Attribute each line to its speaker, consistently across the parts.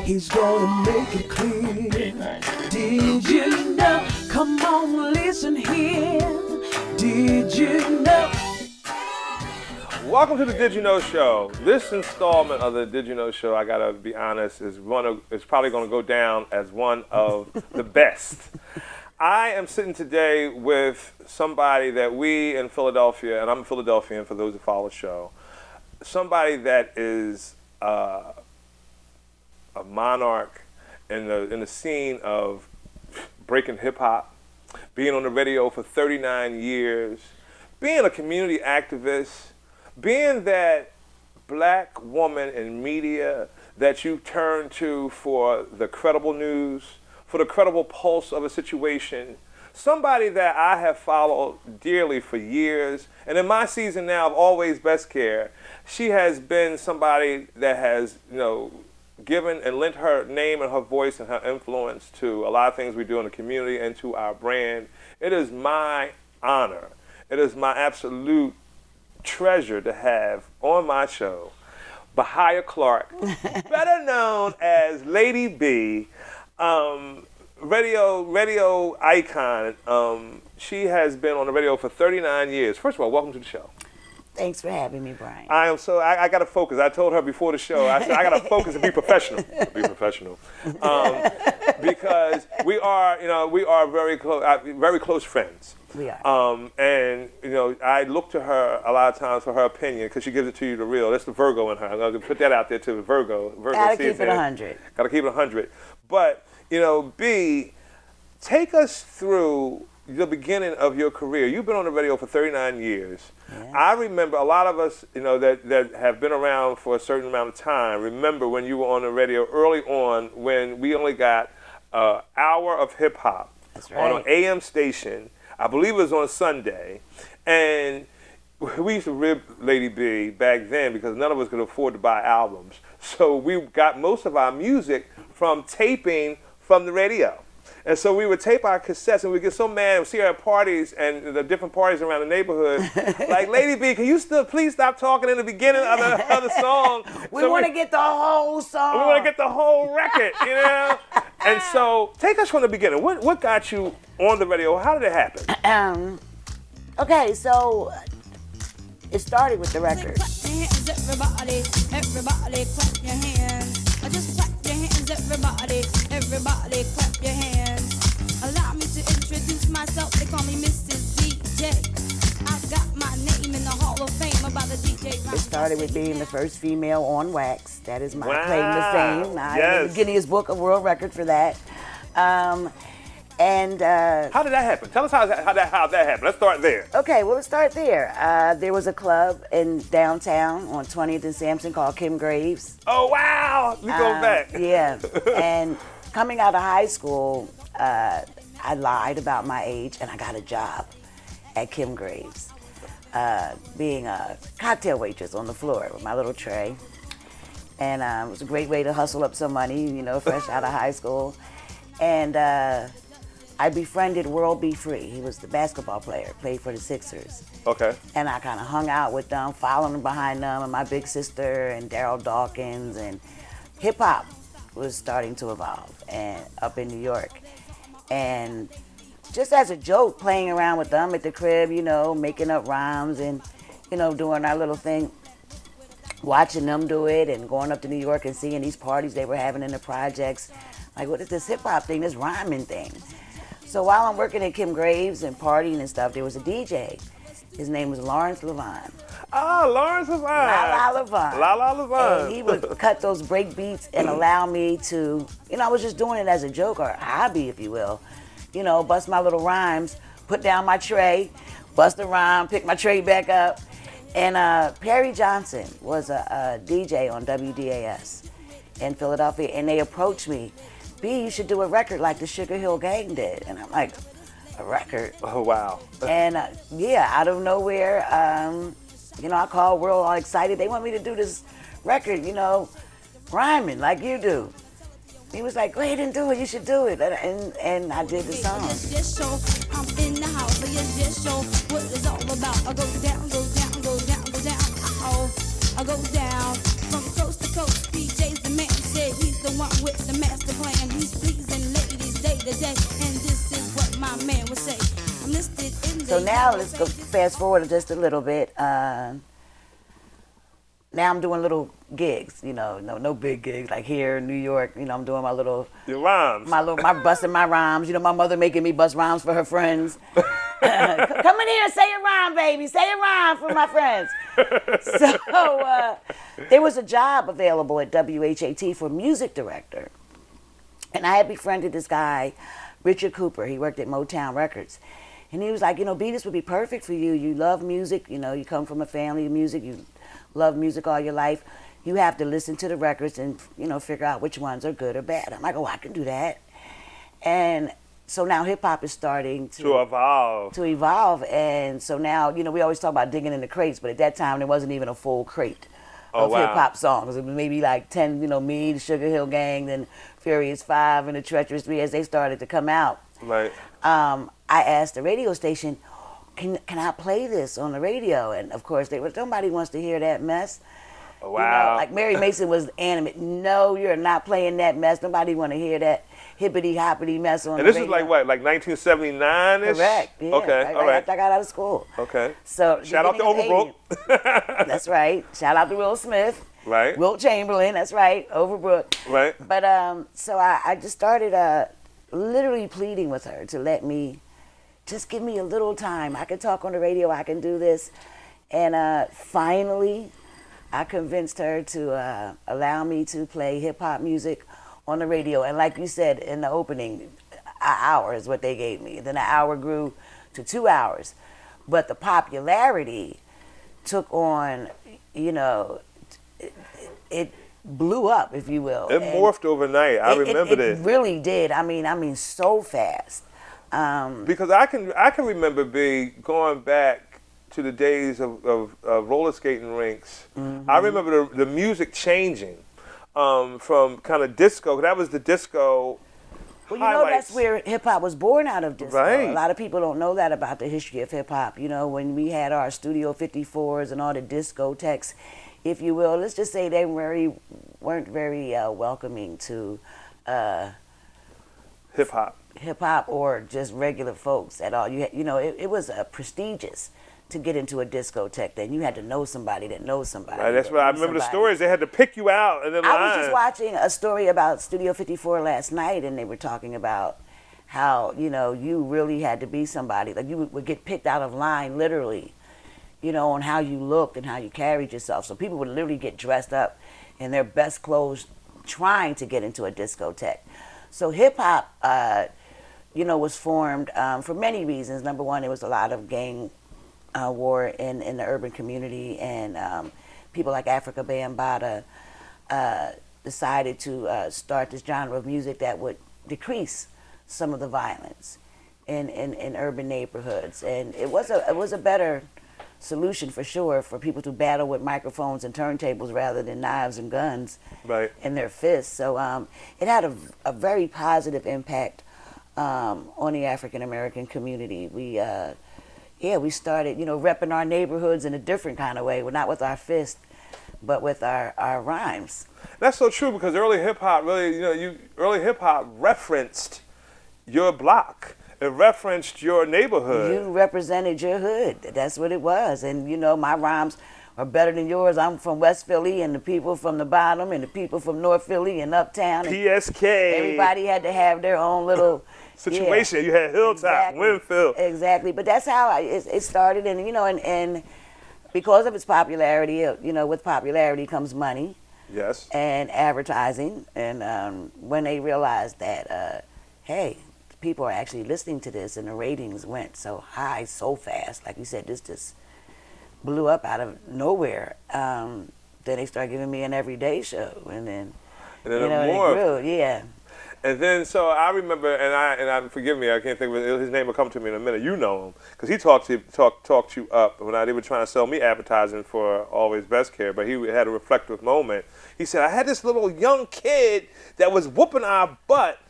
Speaker 1: He's gonna make it clear. Did you know? Come on, listen here. Did you know?
Speaker 2: Welcome to the Did You Know Show. This installment of the Did You Know Show, I gotta be honest, is probably gonna go down as one of the best. I am sitting today with somebody that we in Philadelphia, and I'm a Philadelphian for those who follow the show, somebody that is a monarch in the scene of breaking hip hop, being on the radio for 39 years, being a community activist, being that black woman in media that you turn to for the credible news, for the credible pulse of a situation, somebody that I have followed dearly for years, and in my season now of Always Best Care, she has been somebody that has, given and lent her name and her voice and her influence to a lot of things we do in the community and to our brand. It is my honor. It is my absolute treasure to have on my show Bahia Clarke, better known as Lady B, radio icon. She has been on the radio for 39 years. First of all, welcome to the show.
Speaker 3: Thanks for having me, Brian.
Speaker 2: I got to focus. I told her before the show, I said, I got to focus and be professional. Because we are very close friends.
Speaker 3: We are.
Speaker 2: And I look to her a lot of times for her opinion because she gives it to you the real. That's the Virgo in her. I'm going to put that out there to the Virgo.
Speaker 3: Gotta keep it 100.
Speaker 2: Gotta keep it 100. But, B, take us through the beginning of your career. You've been on the radio for 39 years.
Speaker 3: Yeah.
Speaker 2: I remember a lot of us, that have been around for a certain amount of time, remember when you were on the radio early on when we only got an hour of hip hop.
Speaker 3: That's right.
Speaker 2: On an AM station. I believe it was on Sunday. And we used to rib Lady B back then because none of us could afford to buy albums. So we got most of our music from taping from the radio. And so we would tape our cassettes and we'd get so mad and see her at parties and the different parties around the neighborhood. Like, Lady B, can you please stop talking in the beginning of the song?
Speaker 3: We want to get the whole song.
Speaker 2: We want to get the whole record, And so take us from the beginning. What got you on the radio? How did it happen?
Speaker 3: Okay, so it started with the record.
Speaker 4: Clap your hands, everybody clap your hands. Just clap your hands, everybody clap your hands. Allow me to introduce myself, they call me Mrs. DJ. I got my name in the Hall of Fame about the DJ.
Speaker 3: It started with being the first female on wax. That is my
Speaker 2: Wow.
Speaker 3: claim to fame. I am in
Speaker 2: Yes.
Speaker 3: the Guinness Book of World Record for that.
Speaker 2: How did that happen? Tell us how that happened. Let's start there.
Speaker 3: Okay, well, let's start there. There was a club in downtown on 20th and Sampson called Kim Graves.
Speaker 2: Oh, wow. We go back.
Speaker 3: Yeah, and coming out of high school, I lied about my age and I got a job at Kim Graves, being a cocktail waitress on the floor with my little tray. And it was a great way to hustle up some money, fresh out of high school. And I befriended World B. Free. He was the basketball player, played for the Sixers.
Speaker 2: Okay.
Speaker 3: And I kind of hung out with them, following behind them, and my big sister and Daryl Dawkins, and hip hop was starting to evolve and up in New York. And just as a joke, playing around with them at the crib, making up rhymes and, doing our little thing, watching them do it and going up to New York and seeing these parties they were having in the projects. Like, what is this hip hop thing, this rhyming thing? So while I'm working at Kim Graves and partying and stuff, there was a DJ. His name was Lawrence Levine.
Speaker 2: Ah, Lawrence Levine.
Speaker 3: La Levine.
Speaker 2: La Levine.
Speaker 3: And he would cut those break beats and allow me to, I was just doing it as a joke or a hobby, if you will. Bust my little rhymes, put down my tray, bust a rhyme, pick my tray back up. And Perry Johnson was a DJ on WDAS in Philadelphia, and they approached me. B, you should do a record like the Sugar Hill Gang did. And I'm like, a record?
Speaker 2: Oh, wow.
Speaker 3: And out of nowhere, I called World all excited. They want me to do this record, rhyming like you do. He was like, go ahead and do it, you should do it. And I did the song.
Speaker 4: I'm in the house, just show what it's all about. I go down, go down, go down, go down. I go down from coast to coast. PJ's the man, said he's the one with
Speaker 3: So now let's go fast forward just a little bit. Now I'm doing little gigs, no big gigs like here in New York. I'm doing my little
Speaker 2: Your rhymes.
Speaker 3: my busting my rhymes. My mother making me bust rhymes for her friends. Come in here, say a rhyme, baby. Say a rhyme for my friends. So there was a job available at WHAT for music director. And I had befriended this guy, Richard Cooper. He worked at Motown Records. And he was like, B, this would be perfect for you. You love music. You come from a family of music. You love music all your life. You have to listen to the records and, figure out which ones are good or bad. I'm like, I can do that. And so now hip-hop is starting
Speaker 2: to evolve.
Speaker 3: And so now, we always talk about digging in the crates, but at that time, there wasn't even a full crate of
Speaker 2: wow.
Speaker 3: hip-hop songs. It was maybe like 10, me, the Sugar Hill Gang, then Furious 5 and the Treacherous 3 as they started to come out.
Speaker 2: Right.
Speaker 3: I asked the radio station, can I play this on the radio? And of course, they were, nobody wants to hear that mess.
Speaker 2: Wow.
Speaker 3: Like Mary Mason was animate. No, you're not playing that mess. Nobody want to hear that hippity hoppity mess on the radio.
Speaker 2: And this is like what, like 1979-ish?
Speaker 3: Correct. Yeah,
Speaker 2: okay, all right.
Speaker 3: After I got out of school.
Speaker 2: Okay.
Speaker 3: So
Speaker 2: shout out to Overbrook.
Speaker 3: That's right. Shout out to Will Smith.
Speaker 2: Right.
Speaker 3: Wilt Chamberlain. That's right. Overbrook.
Speaker 2: Right.
Speaker 3: But so I just started literally pleading with her to let me, just give me a little time. I can talk on the radio. I can do this. And finally, I convinced her to allow me to play hip-hop music on the radio. And like you said in the opening, an hour is what they gave me. Then an hour grew to 2 hours. But the popularity took on, it blew up, if you will.
Speaker 2: It morphed overnight. I remember this.
Speaker 3: It really did. I mean, so fast.
Speaker 2: Because I can remember going back to the days of roller skating rinks. Mm-hmm. I remember the music changing from kind of disco. That was the disco.
Speaker 3: Well,
Speaker 2: highlights.
Speaker 3: That's where hip-hop was born out of disco.
Speaker 2: Right.
Speaker 3: A lot of people don't know that about the history of hip-hop. When we had our Studio 54s and all the discotheques, if you will, let's just say they weren't very welcoming to hip-hop or just regular folks at all. It was prestigious to get into a discotheque. Then you had to know somebody that knows somebody.
Speaker 2: Right, that's what I remember. The stories, they had to pick you out and then
Speaker 3: I was just watching a story about Studio 54 last night, and they were talking about how you really had to be somebody. Like you would get picked out of line literally, on how you looked and how you carried yourself. So people would literally get dressed up in their best clothes trying to get into a discotheque. So hip hop, was formed for many reasons. Number one, there was a lot of gang war in the urban community, and people like Africa Bambaataa decided to start this genre of music that would decrease some of the violence in urban neighborhoods. And it was a better solution for sure for people to battle with microphones and turntables rather than knives and guns in their fists. So it had a very positive impact on the African American community. We started, repping our neighborhoods in a different kind of way, not with our fists, but with our rhymes.
Speaker 2: That's so true, because early hip hop referenced your block. It referenced your neighborhood.
Speaker 3: You represented your hood. That's what it was. And, my rhymes are better than yours. I'm from West Philly, and the people from the bottom, and the people from North Philly and Uptown. And
Speaker 2: PSK.
Speaker 3: Everybody had to have their own little
Speaker 2: situation. Yeah. You had Hilltop, exactly. Winfield.
Speaker 3: Exactly. But that's how it started. And, and because of its popularity, with popularity comes money.
Speaker 2: Yes.
Speaker 3: And advertising. And when they realized that, hey, people are actually listening to this, and the ratings went so high so fast. Like you said, this just blew up out of nowhere. Then they started giving me an everyday show, and then
Speaker 2: more.
Speaker 3: It grew. Yeah.
Speaker 2: And then, so I remember, and I forgive me, I can't think of his name will come to me in a minute. You know him, because he talked you up when they were trying to sell me advertising for Always Best Care. But he had a reflective moment. He said, I had this little young kid that was whooping our butt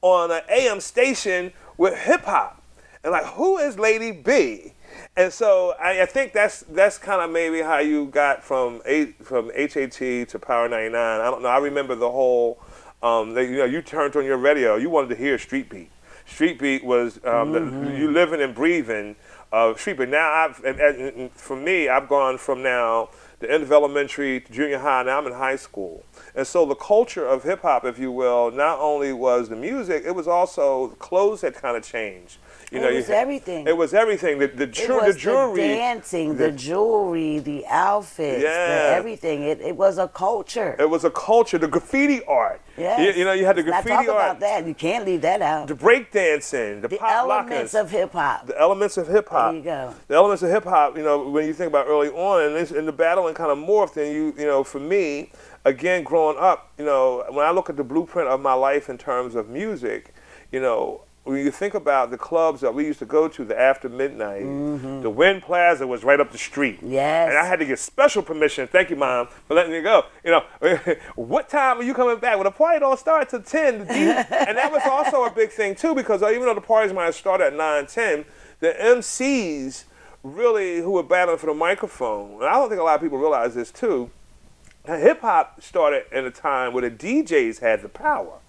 Speaker 2: on an AM station with hip hop, and like, who is Lady B? And so I think that's kind of maybe how you got from HAT to Power 99. I don't know. I remember the whole. You turned on your radio. You wanted to hear Street Beat. Street Beat was you living and breathing street. But now for me, I've gone from now the end of elementary to junior high. Now I'm in high school, and so the culture of hip hop, if you will, not only was the music, it was also the clothes had kind of changed.
Speaker 3: It was everything.
Speaker 2: It was everything. The jewelry,
Speaker 3: the dancing, the jewelry, the outfits, everything. It was a culture.
Speaker 2: It was a culture. The graffiti art.
Speaker 3: Yes.
Speaker 2: You had the graffiti art.
Speaker 3: Talk about that. You can't leave that out.
Speaker 2: The breakdancing, the pop
Speaker 3: elements of hip hop.
Speaker 2: The elements of hip hop.
Speaker 3: There you go.
Speaker 2: The elements of hip hop. When you think about early on, and the battling kind of morphed, and for me, again, growing up, when I look at the blueprint of my life in terms of music, when you think about the clubs that we used to go to, the after midnight, the Wynn Plaza was right up the street.
Speaker 3: Yes.
Speaker 2: And I had to get special permission. Thank you, Mom, for letting me go. What time are you coming back? Well, the party don't start till 10. And that was also a big thing, too, because even though the parties might start at 9, 10, the MCs really who were battling for the microphone, and I don't think a lot of people realize this, too, hip-hop started in a time where the DJs had the power.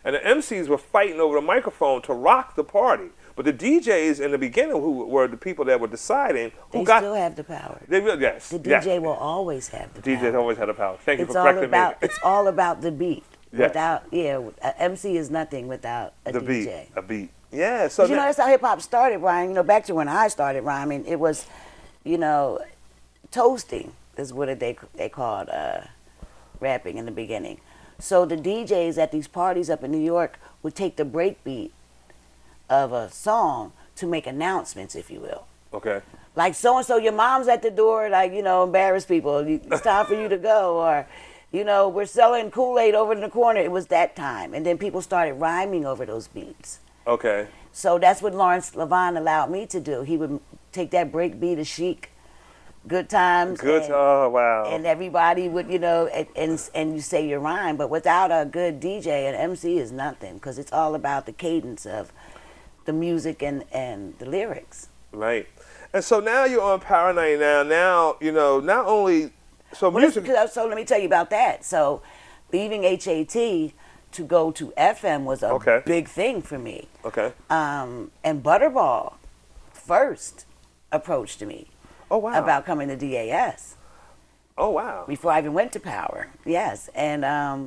Speaker 2: And the MCs were fighting over the microphone to rock the party. But the DJs in the beginning, who were the people that were deciding,
Speaker 3: they still have the power.
Speaker 2: Yes.
Speaker 3: The DJ will always have the power.
Speaker 2: DJs always had the power. Thank you for correcting me.
Speaker 3: It's all about the beat.
Speaker 2: Yes.
Speaker 3: MC is nothing without a DJ.
Speaker 2: A beat. Yeah. So
Speaker 3: that's how hip hop started, Brian. Back to when I started rhyming, it was, toasting is what they called rapping in the beginning. So the DJs at these parties up in New York would take the break beat of a song to make announcements, if you will.
Speaker 2: Okay.
Speaker 3: Like, so-and-so, your mom's at the door, embarrass people. It's time for you to go. Or, we're selling Kool-Aid over in the corner. It was that time. And then people started rhyming over those beats.
Speaker 2: Okay.
Speaker 3: So that's what Lawrence Levine allowed me to do. He would take that break beat of Chic, Good Times.
Speaker 2: Oh, wow.
Speaker 3: And everybody would, and you say your rhyme. But without a good DJ, an MC is nothing, because it's all about the cadence of the music and the lyrics.
Speaker 2: Right. And so now you're on Power 99. Now, not only... So music...
Speaker 3: So let me tell you about that. So leaving HAT to go to FM was a big thing for me.
Speaker 2: Okay.
Speaker 3: And Butterball first approached me.
Speaker 2: Oh, wow.
Speaker 3: About coming to DAS.
Speaker 2: Oh, wow.
Speaker 3: Before I even went to Power. Yes. And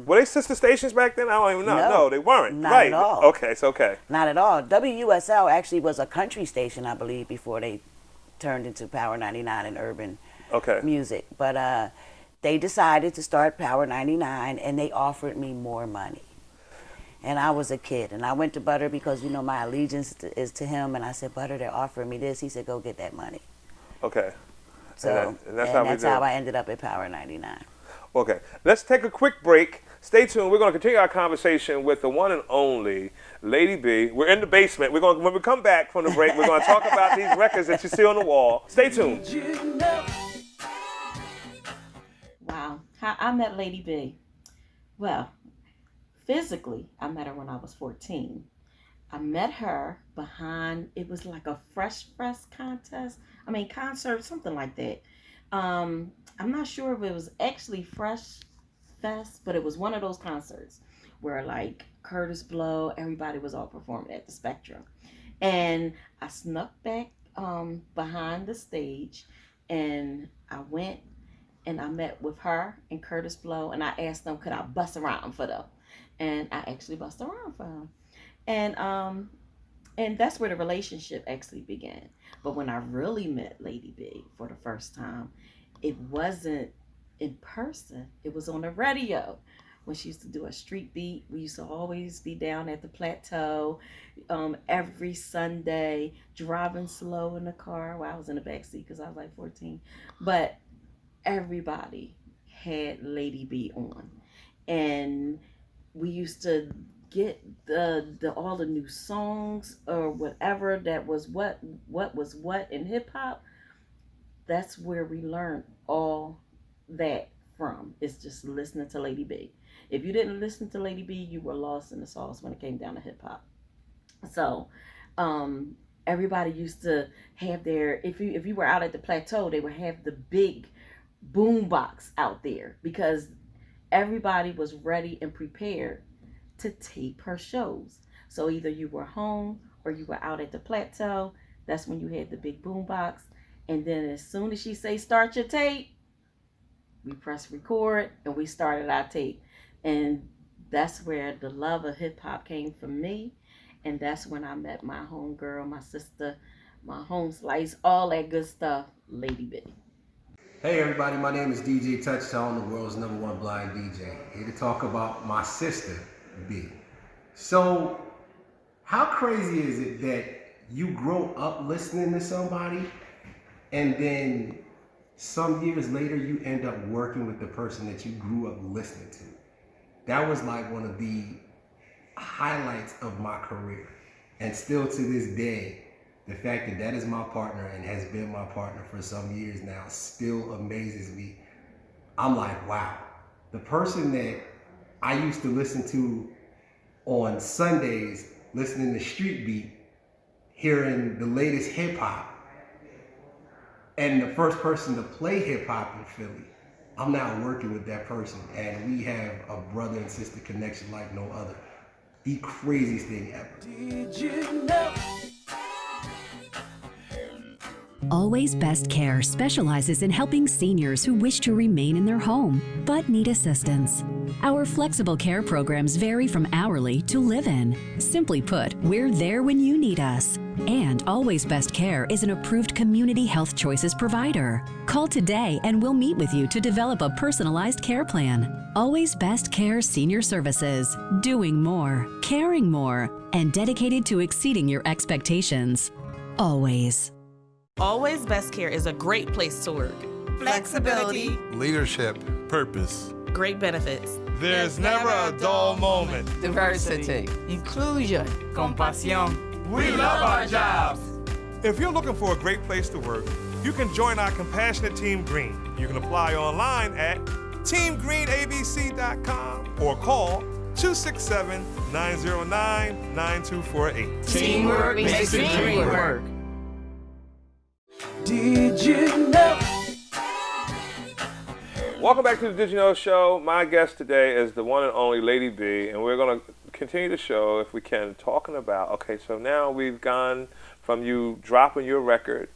Speaker 2: were they sister stations back then? I don't even know. No, they weren't.
Speaker 3: Not
Speaker 2: right.
Speaker 3: at all.
Speaker 2: Okay, it's okay.
Speaker 3: Not at all. WUSL actually was a country station, I believe, before they turned into Power 99 and urban music. But they decided to start Power 99, and they offered me more money. And I was a kid, and I went to Butter because, my allegiance is to him. And I said, Butter, they're offering me this. He said, go get that money.
Speaker 2: Okay.
Speaker 3: So and that's how I ended up at Power 99.
Speaker 2: Okay. Let's take a quick break. Stay tuned. We're going to continue our conversation with the one and only Lady B. We're in the basement. When we come back from the break, we're going to talk about these records that you see on the wall. Stay tuned.
Speaker 5: Wow. How I met Lady B. Well, physically, I met her when I was 14. I met her behind, it was like a Fresh Press concert, something like that. I'm not sure if it was actually Fresh Fest, but it was one of those concerts where like Curtis Blow, everybody was all performing at the Spectrum. And I snuck back behind the stage, and I went and I met with her and Curtis Blow, and I asked them, could I bust around for them? And I actually bust around for them. And that's where the relationship actually began. But when I really met Lady B for the first time, it wasn't in person. It was on the radio. When she used to do a street beat, we used to always be down at the Plateau every Sunday, driving slow in the car. Well, I was in the back seat because I was like 14. But everybody had Lady B on. And we used to get all the new songs or whatever that was what was what in hip hop. That's where we learned all that from. It's just listening to Lady B. If you didn't listen to Lady B, you were lost in the sauce when it came down to hip hop. So everybody used to have their, if you were out at the Plateau, they would have the big boom box out there because everybody was ready and prepared to tape her shows. So either you were home or you were out at the Plateau, That's when you had the big boom box. And then as soon as she say start your tape, we press record and we started our tape. And that's where the love of hip hop came from me. And that's when I met my homegirl, my sister, my home slice, all that good stuff, Lady B.
Speaker 6: Hey everybody, my name is DJ Touchstone, the world's #1 blind DJ. Here to talk about my sister, B. So, how crazy is it that you grow up listening to somebody and then some years later you end up working with the person that you grew up listening to? That was like one of the highlights of my career. And still to this day, the fact that that is my partner and has been my partner for some years now still amazes me. I'm like, wow, the person that I used to listen to on Sundays, listening to Street Beat, hearing the latest hip hop, and the first person to play hip hop in Philly, I'm now working with that person, and we have a brother and sister connection like no other. The craziest thing ever.
Speaker 1: Did you know?
Speaker 7: Always Best Care specializes in helping seniors who wish to remain in their home but need assistance. Our flexible care programs vary from hourly to live-in. Simply put, we're there when you need us. And Always Best Care is an approved Community Health Choices provider. Call today and we'll meet with you to develop a personalized care plan. Always Best Care Senior Services, doing more, caring more, and dedicated to exceeding your expectations. Always.
Speaker 8: Always Best Care is a great place to work. Flexibility,
Speaker 9: leadership, purpose,
Speaker 8: great benefits.
Speaker 9: There's never a dull moment.
Speaker 10: Diversity, inclusion, compasión.
Speaker 9: We love our jobs. If you're looking for a great place to work, you can join our compassionate Team Green. You can apply online at teamgreenabc.com or call 267-909-9248.
Speaker 10: Teamwork makes the dream work.
Speaker 1: Did you know?
Speaker 2: Welcome back to the Did You Know Show. My guest today is the one and only Lady B, and we're going to continue the show, if we can, talking about, okay, so now we've gone from you dropping your record.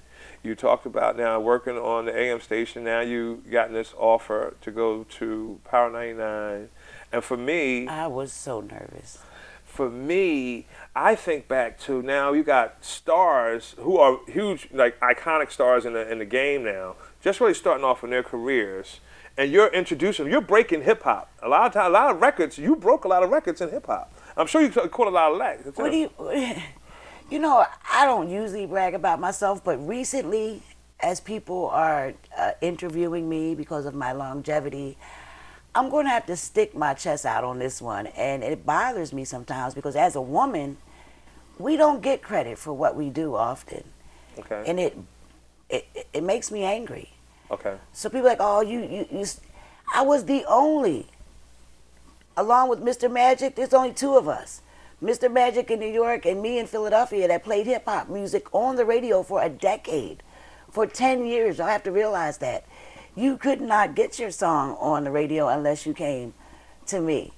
Speaker 2: You talked about now working on the AM station. Now you gotten this offer to go to Power 99. And for me,
Speaker 3: I was so nervous.
Speaker 2: for me, I think back to now you got stars who are huge, like iconic stars in the game now, just really starting off in their careers, and you're introducing, you're breaking hip hop. A lot of records, you broke a lot of records in hip hop. I'm sure you caught a lot of lack.
Speaker 3: What do you know, I don't usually brag about myself, but recently, as people are interviewing me because of my longevity, I'm going to have to stick my chest out on this one. And it bothers me sometimes because as a woman, we don't get credit for what we do often.
Speaker 2: Okay.
Speaker 3: And it makes me angry.
Speaker 2: Okay.
Speaker 3: So people are like, oh, you I was the only. Along with Mr. Magic, there's only two of us. Mr. Magic in New York and me in Philadelphia that played hip hop music on the radio for a decade. For 10 years, I have to realize that. You could not get your song on the radio unless you came to me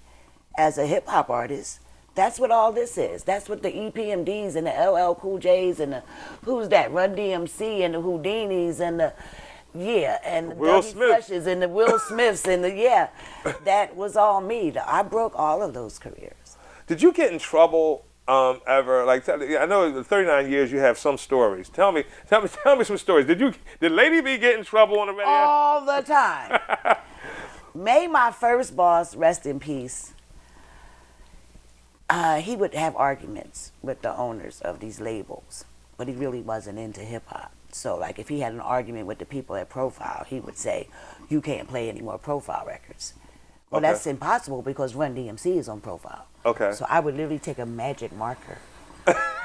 Speaker 3: as a hip hop artist. That's what all this is. That's what the EPMDs and the LL Cool J's and the who's that, Run DMC and the Houdinis and the and the
Speaker 2: Will
Speaker 3: Dougie
Speaker 2: Smith.
Speaker 3: Freshes and the Will Smiths and the that was all me. I broke all of those careers.
Speaker 2: Did you get in trouble ever? Like, I know in 39 years you have some stories. Tell me some stories. Did Lady B get in trouble on the radio?
Speaker 3: All the time. May, my first boss, rest in peace, he would have arguments with the owners of these labels, but he really wasn't into hip hop. So like if he had an argument with the people at Profile, he would say, you can't play any more Profile records. Well,
Speaker 2: Okay.
Speaker 3: that's impossible because Run DMC is on Profile.
Speaker 2: Okay.
Speaker 3: So I would literally take a magic marker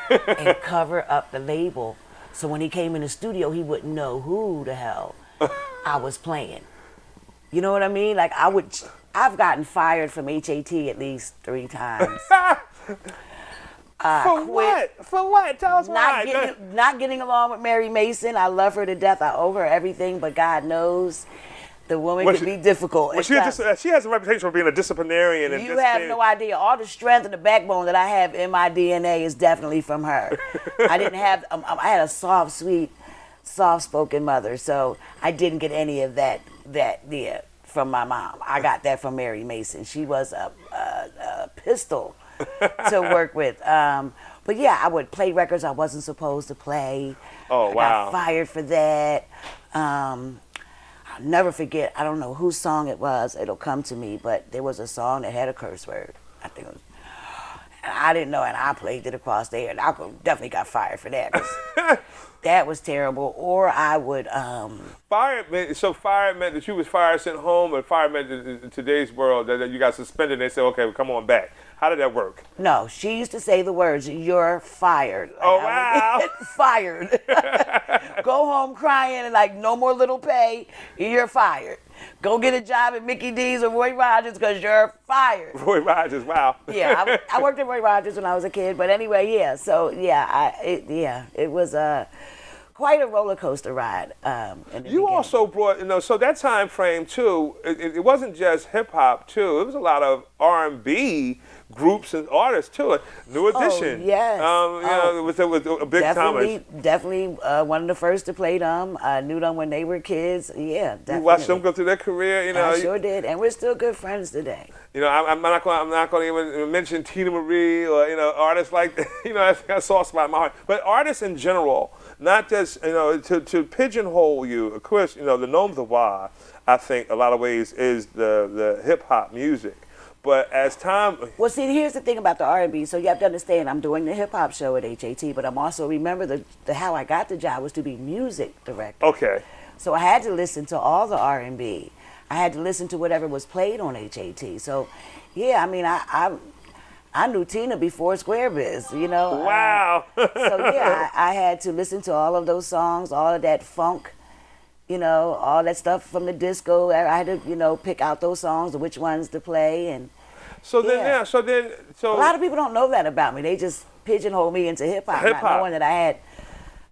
Speaker 3: and cover up the label so when he came in the studio, he wouldn't know who the hell I was playing. You know what I mean? Like I've gotten fired from HAT at least 3 times.
Speaker 2: For what? For what? Tell us why.
Speaker 3: Not getting along with Mary Mason. I love her to death. I owe her everything, but God knows The woman
Speaker 2: Was
Speaker 3: can
Speaker 2: she-
Speaker 3: be difficult.
Speaker 2: Well,
Speaker 3: at
Speaker 2: she,
Speaker 3: times.
Speaker 2: she has a reputation for being a disciplinarian. And
Speaker 3: You have no idea. All the strength and the backbone that I have in my DNA is definitely from her. I didn't have. I had a soft, sweet, soft-spoken mother, so I didn't get any of that. From my mom. I got that from Mary Mason. She was a pistol to work with. But yeah, I would play records I wasn't supposed to play.
Speaker 2: Oh,
Speaker 3: I
Speaker 2: wow.
Speaker 3: got fired for that. I'll never forget, I don't know whose song it was, it'll come to me, but there was a song that had a curse word. I think it was, and I didn't know, and I played it across there, and I definitely got fired for that. 'Cause that was terrible. Or I would,
Speaker 2: Fired meant that you was fired, sent home, or fired meant in today's world that you got suspended and they said, okay, well, come on back. How did that work?
Speaker 3: no, she used to say the words, "You're fired." Like,
Speaker 2: Oh,
Speaker 3: I would
Speaker 2: wow.
Speaker 3: get fired. Go home crying and like, no more little pay, you're fired. Go get a job at Mickey D's or Roy Rogers because you're fired.
Speaker 2: Roy Rogers, wow.
Speaker 3: Yeah, I worked at Roy Rogers when I was a kid, but anyway, yeah. So yeah, it was quite a roller coaster ride. In the
Speaker 2: You
Speaker 3: beginning.
Speaker 2: also brought, so that time frame too, it wasn't just hip hop too. It was a lot of R&B groups and artists too. New Edition.
Speaker 3: yes.
Speaker 2: It was a big
Speaker 3: Definitely,
Speaker 2: time.
Speaker 3: definitely one of the first to play them. I knew them when they were kids. Yeah, definitely.
Speaker 2: You watched them go through their career.
Speaker 3: I sure did, and we're still good friends today.
Speaker 2: I'm not going to even mention Tina Marie or artists like that. That's got a soft spot in my heart. But artists in general, not just to pigeonhole you. Of course, the nom de voir, I think a lot of ways is the hip hop music. But as time,
Speaker 3: Well, see, here's the thing about the R&B. So you have to understand, I'm doing the hip hop show at HAT, but I'm also remember the how I got the job was to be music director.
Speaker 2: okay,
Speaker 3: So I had to listen to all the R&B. I had to listen to whatever was played on HAT. So, yeah, I mean, I knew Tina before Square Biz,
Speaker 2: wow.
Speaker 3: so yeah, I had to listen to all of those songs, all of that funk, all that stuff from the disco. I had to, pick out those songs, which ones to play, and
Speaker 2: So then,
Speaker 3: Yeah.
Speaker 2: so
Speaker 3: a lot of people don't know that about me. They just pigeonhole me into hip hop, not
Speaker 2: Hip-hop.
Speaker 3: knowing that I had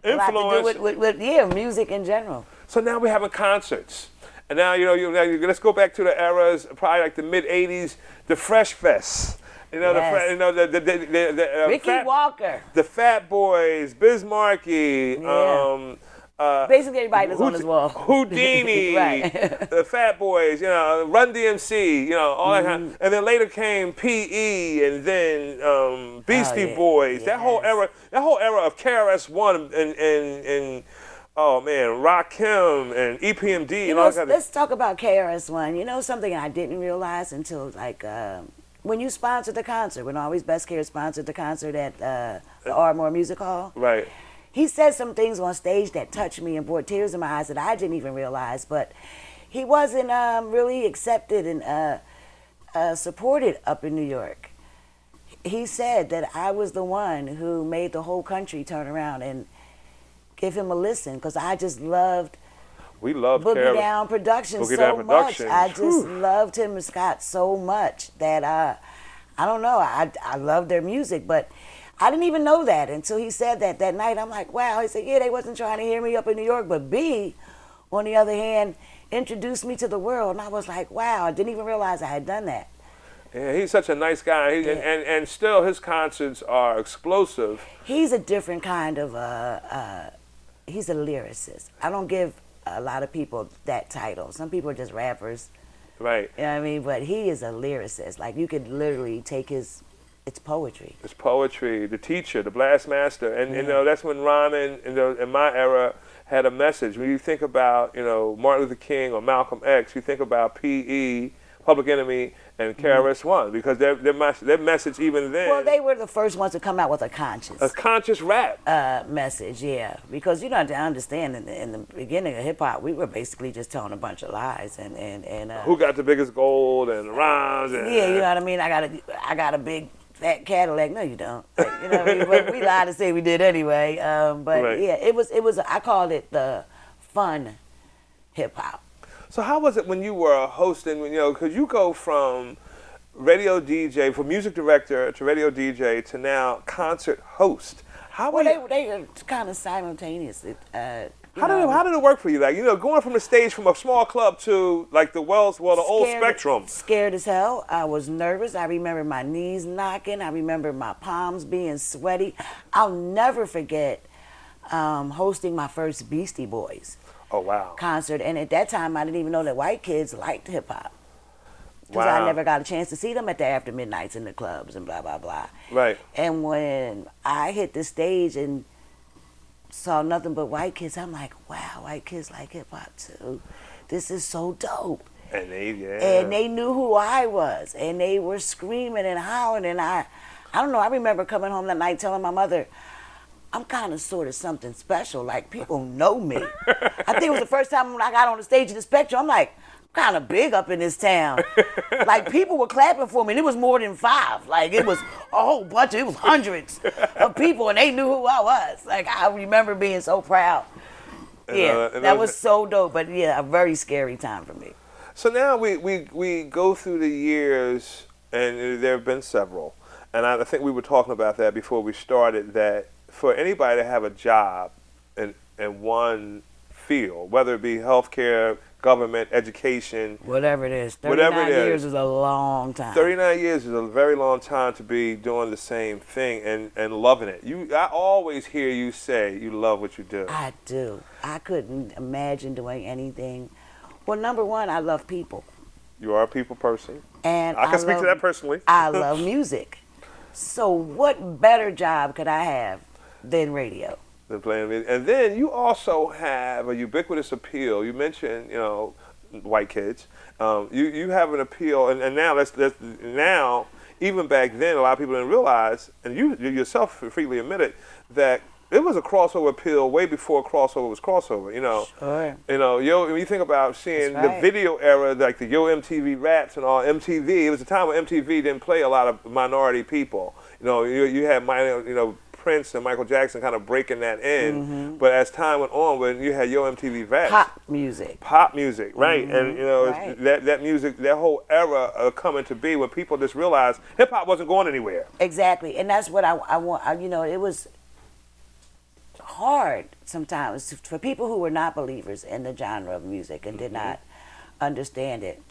Speaker 3: a lot to
Speaker 2: influence.
Speaker 3: do with music in general.
Speaker 2: So now we're having concerts. And now, let's go back to the eras, probably like the mid 80s, the Fresh Fest.
Speaker 3: Yes.
Speaker 2: The
Speaker 3: Ricky Walker.
Speaker 2: the Fat Boys, Biz Markie,
Speaker 3: Yeah. Basically everybody that's on his wall.
Speaker 2: Houdini,
Speaker 3: Right.
Speaker 2: the Fat Boys, Run DMC, all that kind.
Speaker 3: Mm-hmm.
Speaker 2: And then later came PE, and then Beastie
Speaker 3: yeah.
Speaker 2: Boys. That whole
Speaker 3: Yes.
Speaker 2: era of KRS-One and oh man, Rakim and EPMD and all that kind of.
Speaker 3: Let's talk about KRS-One. Something I didn't realize until when you sponsored the concert, when Always Best Care sponsored the concert at the Ardmore Music Hall.
Speaker 2: Right.
Speaker 3: He said some things on stage that touched me and brought tears in my eyes that I didn't even realize. But he wasn't really accepted and supported up in New York. He said that I was the one who made the whole country turn around and give him a listen because I just loved
Speaker 2: We love
Speaker 3: Boogie Down Productions
Speaker 2: Boogie
Speaker 3: so
Speaker 2: Down
Speaker 3: much.
Speaker 2: Productions.
Speaker 3: I just
Speaker 2: Whew.
Speaker 3: loved Tim and Scott so much that I don't know. I love their music, but I didn't even know that until he said that night. I'm like, wow. He said, yeah, they wasn't trying to hear me up in New York, but B, on the other hand, introduced me to the world, and I was like, wow. I didn't even realize I had done that.
Speaker 2: Yeah, he's such a nice guy, and still his concerts are explosive.
Speaker 3: He's a different kind of he's a lyricist. I don't give a lot of people that title. Some people are just rappers.
Speaker 2: Right.
Speaker 3: You know what I mean? But he is a lyricist. Like, you could literally take it's poetry.
Speaker 2: It's poetry, the teacher, the blast master. And, that's when rhyming, in my era, had a message. When you think about, Martin Luther King or Malcolm X, you think about P.E., Public Enemy, and KRS-One, because their message even then.
Speaker 3: Well, they were the first ones to come out with a
Speaker 2: conscious rap
Speaker 3: message, yeah. Because to understand, in the beginning of hip hop, we were basically just telling a bunch of lies and
Speaker 2: who got the biggest gold and rhymes. And,
Speaker 3: yeah, you know what I mean. I got a big fat Cadillac. No, you don't. You know what I mean? But we lied to say we did anyway. But
Speaker 2: Right.
Speaker 3: yeah, it was. I called it the fun hip hop.
Speaker 2: So how was it when you were hosting, because you go from radio DJ, from music director to radio DJ to now concert host. How were
Speaker 3: Well, they were kind of simultaneous.
Speaker 2: How did it work for you? Like, going from the stage from a small club to like the old Spectrum.
Speaker 3: Scared as hell. I was nervous. I remember my knees knocking. I remember my palms being sweaty. I'll never forget hosting my first Beastie Boys concert. And at that time, I didn't even know that white kids liked hip hop. Because I never got a chance to see them at the after midnights in the clubs and blah, blah, blah.
Speaker 2: Right.
Speaker 3: And when I hit the stage and saw nothing but white kids, I'm like, wow, white kids like hip hop too. This is so dope.
Speaker 2: And
Speaker 3: they knew who I was, and they were screaming and hollering, and I don't know. I remember coming home that night telling my mother, I'm kind of sort of something special. Like, people know me. I think it was the first time when I got on the stage at the Spectrum. I'm like, kind of big up in this town. Like, people were clapping for me, and it was more than 5. Like, it was a whole bunch it was hundreds of people, and they knew who I was. Like, I remember being so proud. Yeah, that was so dope, but yeah, a very scary time for me.
Speaker 2: So now we go through the years, and there have been several, and I think we were talking about that before we started, that for anybody to have a job in one field, whether it be healthcare, government, education,
Speaker 3: whatever it is, 39 years is a long time.
Speaker 2: 39 years is a very long time to be doing the same thing and loving it. I always hear you say you love what you do.
Speaker 3: I do. I couldn't imagine doing anything. Well, number one, I love people.
Speaker 2: You are a people person.
Speaker 3: And
Speaker 2: I can speak to that personally.
Speaker 3: I love music. So what better job could I have than radio?
Speaker 2: Than playing music. And then you also have a ubiquitous appeal. You mentioned, white kids. You have an appeal, and now now, even back then, a lot of people didn't realize, and you yourself freely admitted, that it was a crossover appeal way before crossover was crossover.
Speaker 3: Sure.
Speaker 2: When you think about seeing the video era, like the Yo MTV Raps and all MTV, it was a time when MTV didn't play a lot of minority people. You had Prince and Michael Jackson kind of breaking that in, but as time went on, when you had Yo MTV Raps, pop music, right? And that music, that whole era coming to be when people just realized hip hop wasn't going anywhere.
Speaker 3: Exactly, and that's what I want. It was hard sometimes for people who were not believers in the genre of music and did not understand it.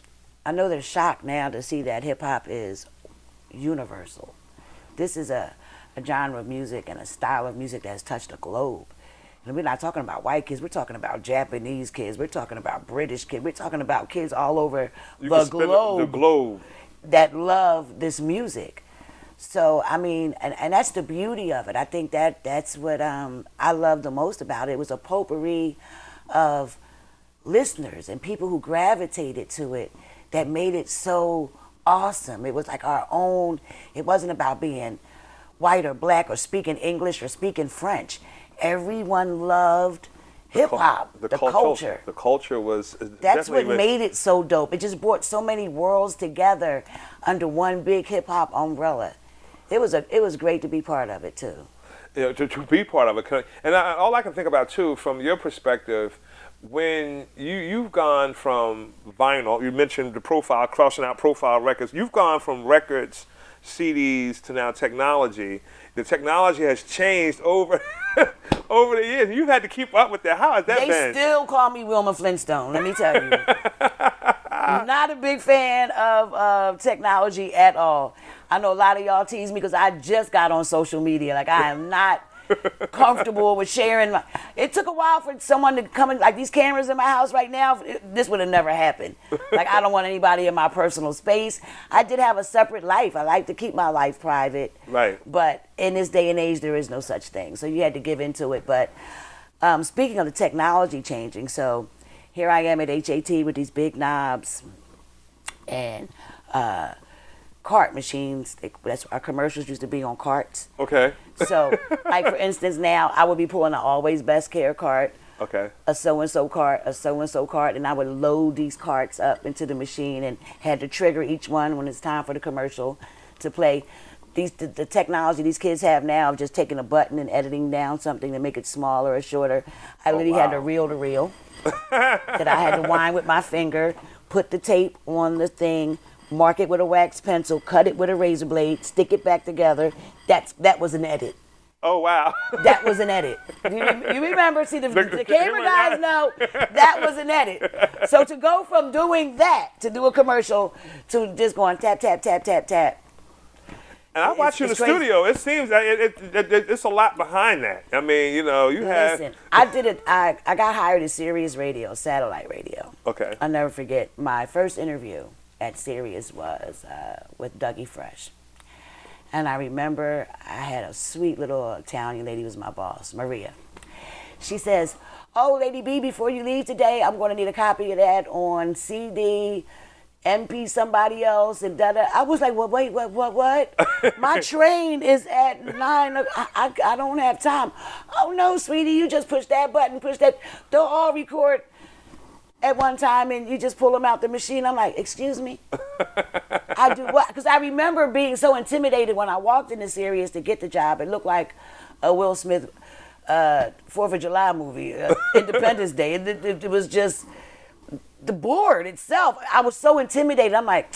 Speaker 3: I know they're shocked now to see that hip hop is universal. This is a genre of music and a style of music that has touched the globe. And we're not talking about white kids, we're talking about Japanese kids, we're talking about British kids, we're talking about kids all over the globe that love this music. So, I mean, and that's the beauty of it. I think that's what I love the most about it. It was a potpourri of listeners and people who gravitated to it that made it so awesome. It was like our own, it wasn't about being white or black or speaking English or speaking French. Everyone loved hip hop, the culture.
Speaker 2: The culture was
Speaker 3: that's what made it so dope. It just brought so many worlds together under one big hip hop umbrella. It was great to be part of it too.
Speaker 2: To be part of it, and all I can think about too, from your perspective, when you've gone from vinyl, you mentioned the Profile, crossing out Profile Records. You've gone from records, CDs to now technology. The technology has changed over the years. You've had to keep up with that. How has that been?
Speaker 3: They still call me Wilma Flintstone, let me tell you. I'm not a big fan of technology at all. I know a lot of y'all tease me because I just got on social media. Like, I am not comfortable with sharing. It took a while for someone to come in, like these cameras in my house right now, this would have never happened. Like, I don't want anybody in my personal space. I did have a separate life. I like to keep my life private.
Speaker 2: Right.
Speaker 3: But in this day and age, there is no such thing. So you had to give into it. But speaking of the technology changing, so here I am at HAT with these big knobs and cart machines. That's our commercials used to be on carts.
Speaker 2: Okay.
Speaker 3: So, like, for instance, now I would be pulling an Always Best Care cart,
Speaker 2: okay,
Speaker 3: a so-and-so cart, a so-and-so cart, and I would load these carts up into the machine and had to trigger each one when it's time for the commercial to play. The technology these kids have now of just taking a button and editing down something to make it smaller or shorter. I literally had to reel that I had to wind with my finger, put the tape on the thing, mark it with a wax pencil, cut it with a razor blade, stick it back together. That was an edit.
Speaker 2: Oh, wow.
Speaker 3: That was an edit. You remember? See, the camera guys know that was an edit. So to go from doing that to do a commercial to just going tap, tap, tap, tap, tap.
Speaker 2: And I watch you in the
Speaker 3: crazy.
Speaker 2: studio. It seems like it's a lot behind that. I mean, you know, you have.
Speaker 3: Listen, I did it. I got hired at Sirius Radio, satellite radio.
Speaker 2: Okay.
Speaker 3: I'll never forget. My first interview at Sirius was with Dougie Fresh. And I remember I had a sweet little Italian lady who was my boss, Maria. She says, "Oh, Lady B, before you leave today, I'm going to need a copy of that on CD, MP somebody else, and da-da." I was like, well, wait, what? My train is at 9. I don't have time. "Oh, no, sweetie, you just push that button, push that. They'll all record at one time, and you just pull them out the machine." I'm like, "Excuse me?" I do what? Because I remember being so intimidated when I walked into Sirius to get the job. It looked like a Will Smith 4th of July movie, Independence Day. It was just the board itself. I was so intimidated. I'm like,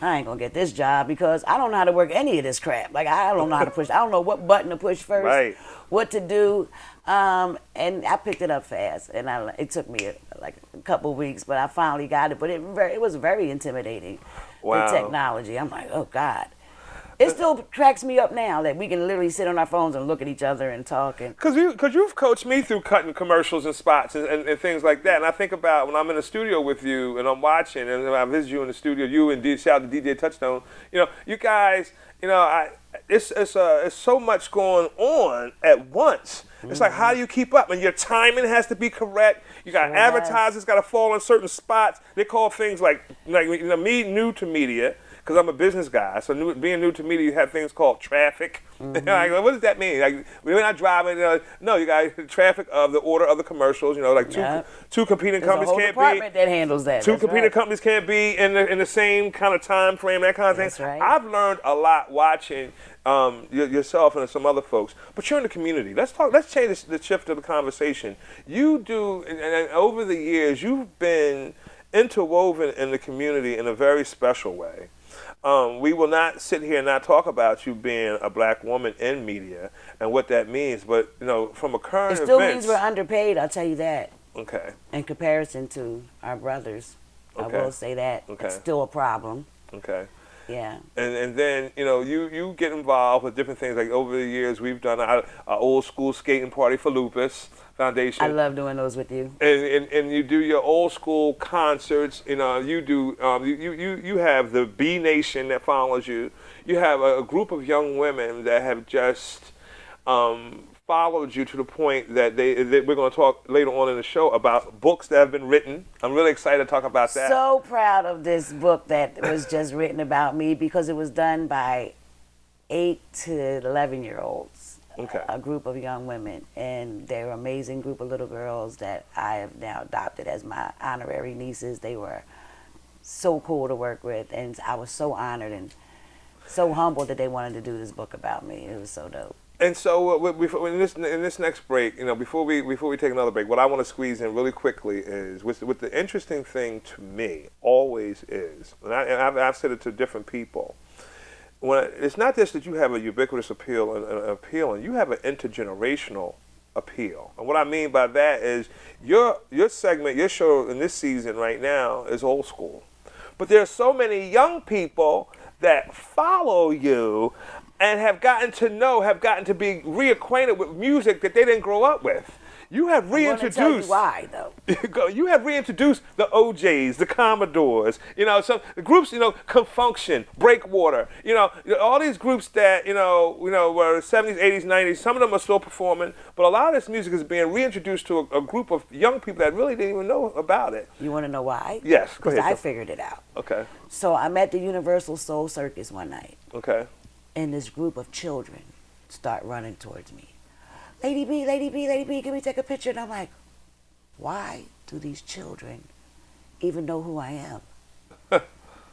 Speaker 3: I ain't gonna get this job because I don't know how to work any of this crap. Like, I don't know how to push. I don't know what button to push first,
Speaker 2: Right.
Speaker 3: what to do. And I picked it up fast, and it took me like a couple weeks, but I finally got it. But it was very intimidating.
Speaker 2: Wow.
Speaker 3: The technology. I'm like, oh God. It still cracks me up now that we can literally sit on our phones and look at each other and talk.
Speaker 2: Cause you've coached me through cutting commercials and spots and things like that. And I think about when I'm in the studio with you and I'm watching and I visit you in the studio, you and shout out to DJ Touchstone. You know, you guys. You know, it's so much going on at once. It's like, how do you keep up? And your timing has to be correct. You got advertisers got to fall in certain spots. They call things like me new to media. Because I'm a business guy, so being new to media, you have things called traffic. Like, what does that mean? Like, we're not driving. No, you got traffic of the order of the commercials. You know, like two competing companies can't be.
Speaker 3: There's a whole department that handles that.
Speaker 2: Two competing companies can't be in the same kind of time frame. That kind of thing.
Speaker 3: That's right.
Speaker 2: I've learned a lot watching yourself and some other folks. But you're in the community. Let's talk. Let's change the shift of the conversation. You do, and over the years, you've been interwoven in the community in a very special way. We will not sit here and not talk about you being a black woman in media and what that means, but from a current
Speaker 3: it still
Speaker 2: events,
Speaker 3: means we're underpaid. I'll tell you that.
Speaker 2: Okay.
Speaker 3: In comparison to our brothers,
Speaker 2: Okay.
Speaker 3: I will say that
Speaker 2: Okay.
Speaker 3: it's still a problem.
Speaker 2: Okay.
Speaker 3: Yeah.
Speaker 2: And then you get involved with different things. Like over the years, we've done our old school skating party for Lupus Foundation.
Speaker 3: I love doing those with you.
Speaker 2: And you do your old school concerts. You do you have the B Nation that follows you. You have a group of young women that have just followed you to the point that we're going to talk later on in the show about books that have been written. I'm really excited to talk about that.
Speaker 3: So proud of this book that was just written about me because it was done by 8 to 11-year-olds.
Speaker 2: Okay.
Speaker 3: A group of young women, and they're an amazing group of little girls that I have now adopted as my honorary nieces. They were so cool to work with, and I was so honored and so humbled that they wanted to do this book about me. It was so dope.
Speaker 2: And so in this next break, before we take another break, what I want to squeeze in really quickly is with the interesting thing to me always is, and I've said it to different people. It's not just that you have a ubiquitous appeal and you have an intergenerational appeal. And what I mean by that is your segment, your show in this season right now is old school. But there are so many young people that follow you and have gotten to be reacquainted with music that they didn't grow up with. You have reintroduced.
Speaker 3: I'm gonna tell you why, though.
Speaker 2: You have reintroduced the OJs, the Commodores. Some the groups. Confunction, Breakwater. All these groups that were 70s, 80s, 90s. Some of them are still performing, but a lot of this music is being reintroduced to a group of young people that really didn't even know about it.
Speaker 3: You want to know why?
Speaker 2: Yes, go ahead.
Speaker 3: Because I figured it out.
Speaker 2: Okay.
Speaker 3: So I'm at the Universal Soul Circus one night.
Speaker 2: Okay.
Speaker 3: And this group of children start running towards me. Lady B, Lady B, Lady B, can we take a picture? And I'm like, why do these children even know who I am?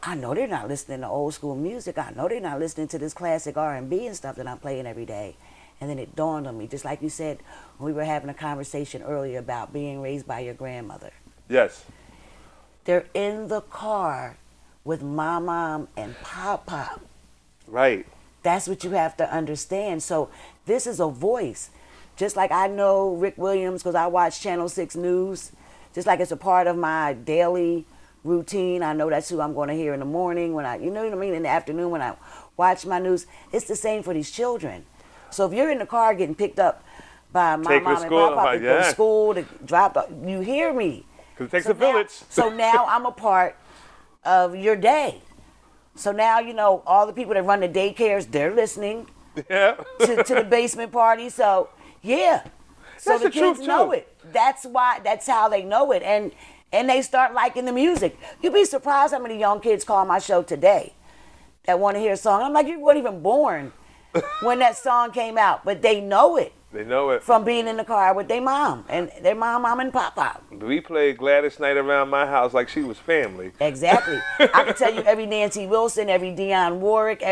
Speaker 3: I know they're not listening to old school music. I know they're not listening to this classic R&B and stuff that I'm playing every day. And then it dawned on me, just like you said when we were having a conversation earlier about being raised by your grandmother.
Speaker 2: Yes.
Speaker 3: They're in the car with my mom and Pop Pop.
Speaker 2: Right.
Speaker 3: That's what you have to understand. So this is a voice. Just like I know Rick Williams because I watch Channel 6 News, just like it's a part of my daily routine. I know that's who I'm going to hear in the morning when you know what I mean, in the afternoon when I watch my news. It's the same for these children. So if you're in the car getting picked up by my mom and papa to go to school, to drop off, you hear me.
Speaker 2: Because it takes a village.
Speaker 3: So now I'm a part of your day. So now, you know, all the people that run the daycares, they're listening to the basement party. So, yeah. So the kids know it. That's how they know it. And they start liking the music. You'd be surprised how many young kids call my show today that want to hear a song. I'm like, you weren't even born when that song came out. But they know it.
Speaker 2: They know it.
Speaker 3: From being in the car with their mom and their mom and papa.
Speaker 2: We played Gladys Knight around my house like she was family.
Speaker 3: Exactly. I can tell you every Nancy Wilson, every Dionne Warwick,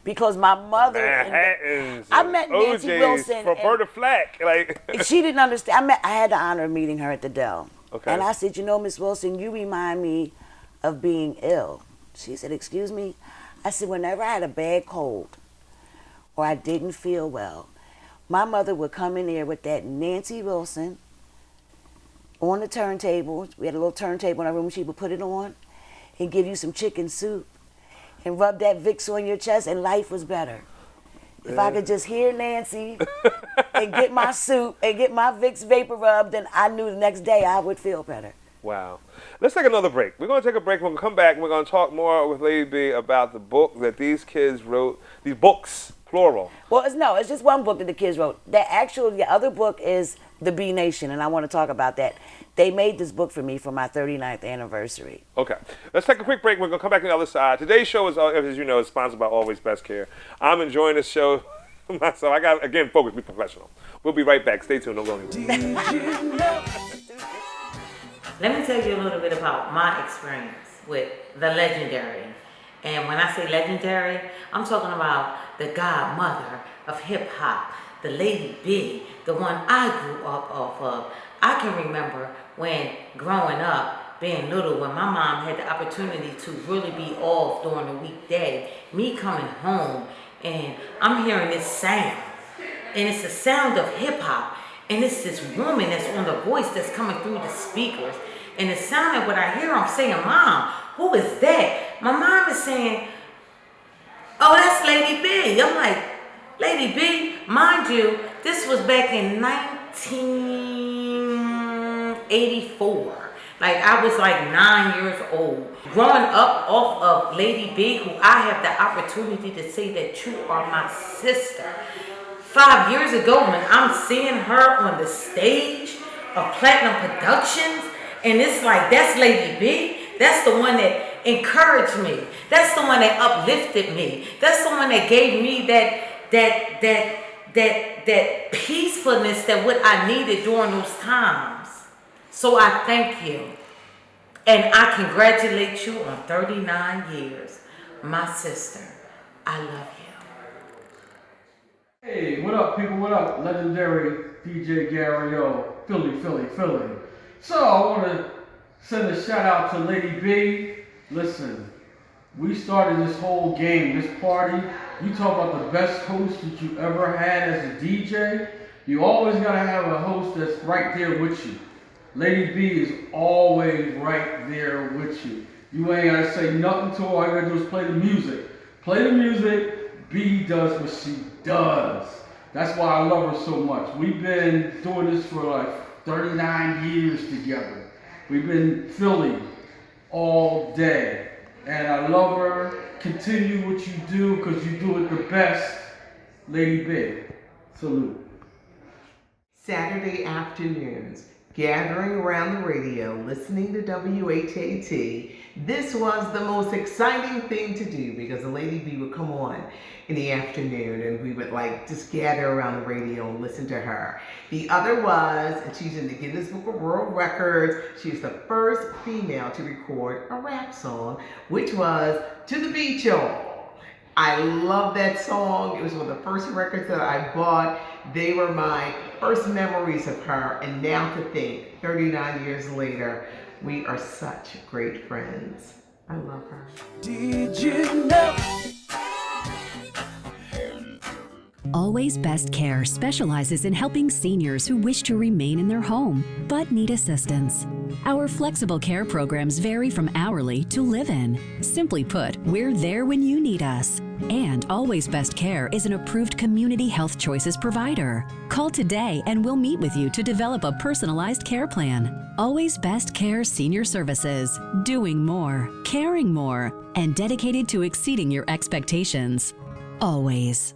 Speaker 3: because my mother.
Speaker 2: Manhattans.
Speaker 3: I met Nancy
Speaker 2: OJs,
Speaker 3: Wilson.
Speaker 2: Roberta Flack. Like
Speaker 3: she didn't understand. I had the honor of meeting her at the Dell.
Speaker 2: Okay.
Speaker 3: And I said, you know, Miss Wilson, you remind me of being ill. She said, excuse me? I said, whenever I had a bad cold or I didn't feel well, my mother would come in there with that Nancy Wilson on the turntable. We had a little turntable in our room. She would put it on and give you some chicken soup and rub that Vicks on your chest, and life was better. If I could just hear Nancy and get my soup and get my Vicks vapor rub, then I knew the next day I would feel better.
Speaker 2: Wow. Let's take another break. We're going to take a break. We're going to come back and we're going to talk more with Lady B about the book that these kids wrote. These books, plural.
Speaker 3: Well, it's just one book that the kids wrote. The other book is The B Nation, and I want to talk about that. They made this book for me for my 39th anniversary.
Speaker 2: Okay. Let's take a quick break. We're going to come back to the other side. Today's show is, as you know, is sponsored by Always Best Care. I'm enjoying this show myself. I got, again, focus, be professional. We'll be right back. Stay tuned. Don't go anywhere.
Speaker 11: Let me tell you a little bit about my experience with the legendary. And when I say legendary, I'm talking about the godmother of hip hop, the Lady B, the one I grew up off of. I can remember when growing up, being little, when my mom had the opportunity to really be off during the weekday, me coming home and I'm hearing this sound. And it's the sound of hip hop. And it's this woman that's on the voice that's coming through the speakers. And the sound of what I hear, I'm saying, Mom, who is that? My mom is saying, oh, that's Lady B. I'm like, Lady B? Mind you, this was back in 1984. Like, I was like 9 years old. Growing up off of Lady B, who I have the opportunity to say that you are my sister. 5 years ago, when I'm seeing her on the stage of Platinum Productions, and it's like, that's Lady B. That's the one that encouraged me. That's the one that uplifted me. That's the one that gave me that peacefulness that what I needed during those times. So I thank you. And I congratulate you on 39 years. My sister, I love you.
Speaker 12: Hey, what up, people? What up? Legendary DJ Gary O, Philly. So I want to send a shout out to Lady B. Listen, we started this whole game, this party. You talk about the best host that you ever had as a DJ. You always got to have a host that's right there with you. Lady B is always right there with you. You ain't got to say nothing to her. All you got to do is play the music. Play the music. B does what she does. That's why I love her so much. We've been doing this for like 39 years together. We've been Philly all day. And I love her. Continue what you do because you do it the best. Lady B. Salute.
Speaker 13: Saturday afternoons, gathering around the radio, listening to WHAT. This was the most exciting thing to do because the Lady B would come on in the afternoon and we would like just gather around the radio and listen to her. The other was, and she's in the Guinness Book of World Records, she's the first female to record a rap song, which was To the Beat Y'all. I love that song. It was one of the first records that I bought. They were my first memories of her, and now to think, 39 years later, we are such great friends. I love her.
Speaker 1: Did you know
Speaker 7: Always Best Care specializes in helping seniors who wish to remain in their home but need assistance. Our flexible care programs vary from hourly to live-in. Simply put, we're there when you need us. And Always Best Care is an approved Community Health Choices provider. Call today and we'll meet with you to develop a personalized care plan. Always Best Care Senior Services. Doing more, caring more, and dedicated to exceeding your expectations. Always.